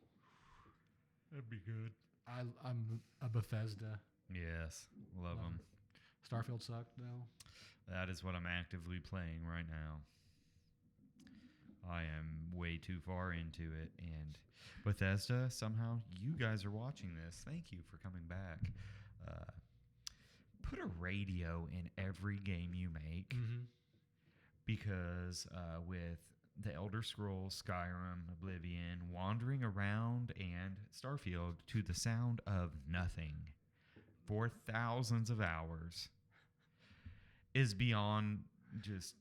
That'd be good. I'm a Bethesda. Yes. Love them. Starfield sucked, though. That is what I'm actively playing right now. I am way too far into it. And Bethesda, somehow, you guys are watching this. Thank you for coming back. Put a radio in every game you make. Mm-hmm. Because with the Elder Scrolls, Skyrim, Oblivion, wandering around, and Starfield to the sound of nothing for thousands of hours is beyond just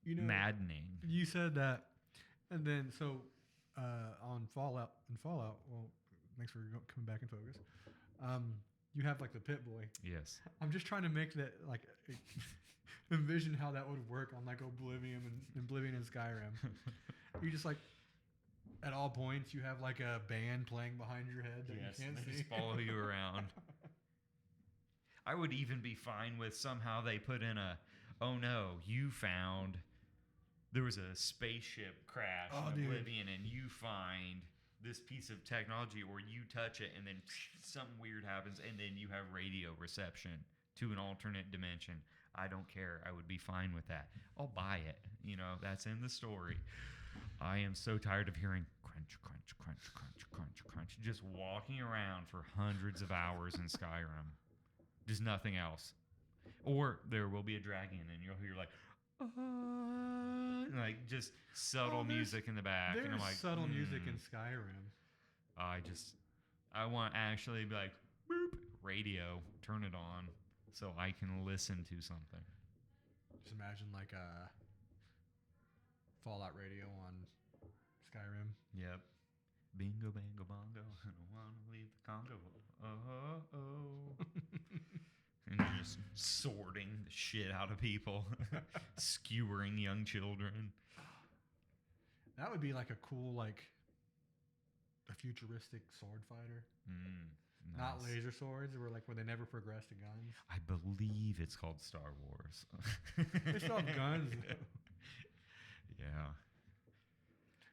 maddening. You said that, and then so on Fallout, well, thanks for coming back in focus. You have like the Pit Boy. Yes. I'm just trying to make that like envision how that would work on like Oblivion and Skyrim. You just like at all points you have like a band playing behind your head that you can't see. Just follow you around. I would even be fine with somehow they put in oh no, there was a spaceship crash in Oblivion and you find this piece of technology, or you touch it and then something weird happens and then you have radio reception to an alternate dimension. I don't care. I would be fine with that. I'll buy it. That's in the story. I am so tired of hearing crunch, crunch, crunch, crunch, crunch, crunch, just walking around for hundreds of hours in Skyrim. Just nothing else. Or there will be a dragon and you'll hear like just subtle music in the back. There's and I'm like, subtle music in Skyrim. I want to actually be like, boop, radio, turn it on so I can listen to something. Just imagine like a Fallout radio on Skyrim. Yep. Bingo, bango, bongo. I don't want to leave the Congo. Oh. And just sorting the shit out of people, skewering young children. That would be like a cool, like a futuristic sword fighter. Nice. Not laser swords, where they never progress to guns. I believe it's called Star Wars. They still have guns. Yeah.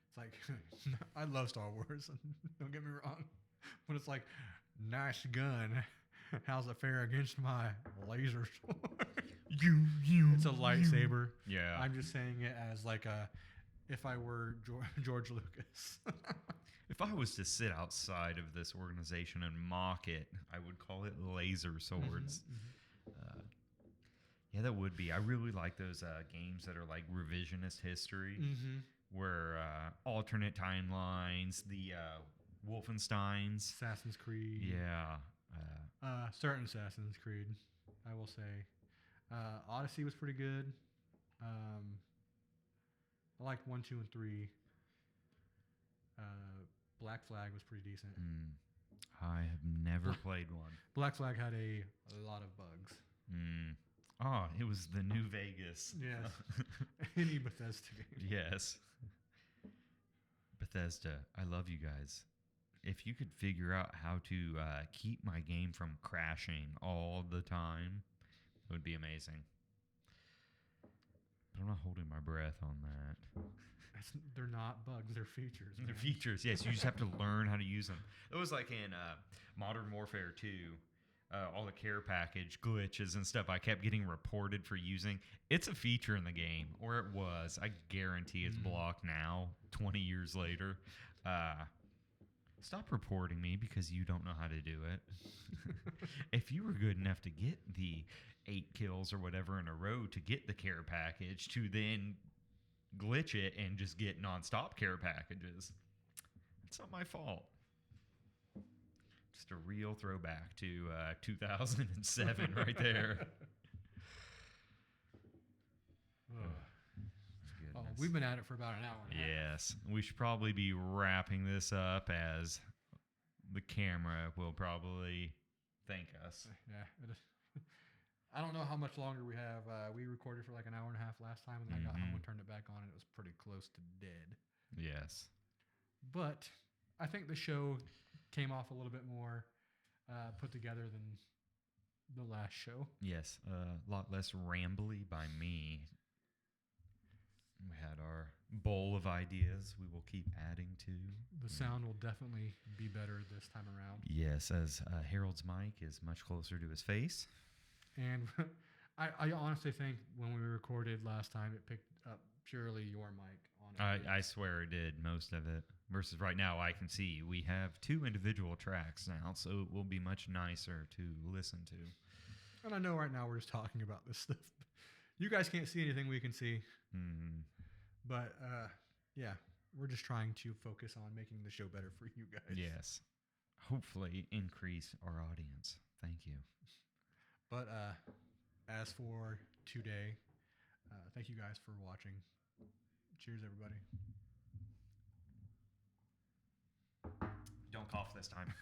It's like I love Star Wars. Don't get me wrong, but it's like Nice gun. How's it fare against my laser sword? It's a lightsaber. Yeah. I'm just saying it as like if I were George Lucas. If I was to sit outside of this organization and mock it, I would call it laser swords. Yeah, that would be. I really like those games that are like revisionist history, where alternate timelines, the Wolfensteins. Assassin's Creed. Yeah. Certain Assassin's Creed, I will say. Odyssey was pretty good. I liked 1, 2, and 3. Black Flag was pretty decent. I have never played one. Black Flag had a lot of bugs. Oh, it was the New Vegas. Yes. Any Bethesda game. Yes. Bethesda, I love you guys. If you could figure out how to keep my game from crashing all the time, it would be amazing. But I'm not holding my breath on that. They're not bugs, they're features. Man. They're features, yes. You just have to learn how to use them. It was like in Modern Warfare 2, all the care package glitches and stuff I kept getting reported for using. It's a feature in the game, or it was. I guarantee it's blocked now, 20 years later. Stop reporting me because you don't know how to do it. If you were good enough to get the 8 kills or whatever in a row to get the care package to then glitch it and just get nonstop care packages, it's not my fault. Just a real throwback to 2007 right there. Oh, we've been at it for about an hour and a half. Yes. We should probably be wrapping this up as the camera will probably thank us. Yeah. I don't know how much longer we have. We recorded for like an hour and a half last time, and then I got home and turned it back on, and it was pretty close to dead. Yes. But I think the show came off a little bit more put together than the last show. Yes. A lot less rambly by me. We had our bowl of ideas we will keep adding to. The sound will definitely be better this time around. Yes, as Harold's mic is much closer to his face. And I honestly think when we recorded last time, it picked up purely your mic on it. I swear it did, most of it. Versus right now, I can see we have 2 individual tracks now, so it will be much nicer to listen to. And I know right now we're just talking about this stuff. You guys can't see anything we can see. But, yeah, we're just trying to focus on making the show better for you guys. Yes. Hopefully increase our audience. Thank you. But as for today, thank you guys for watching. Cheers, everybody. Don't cough this time.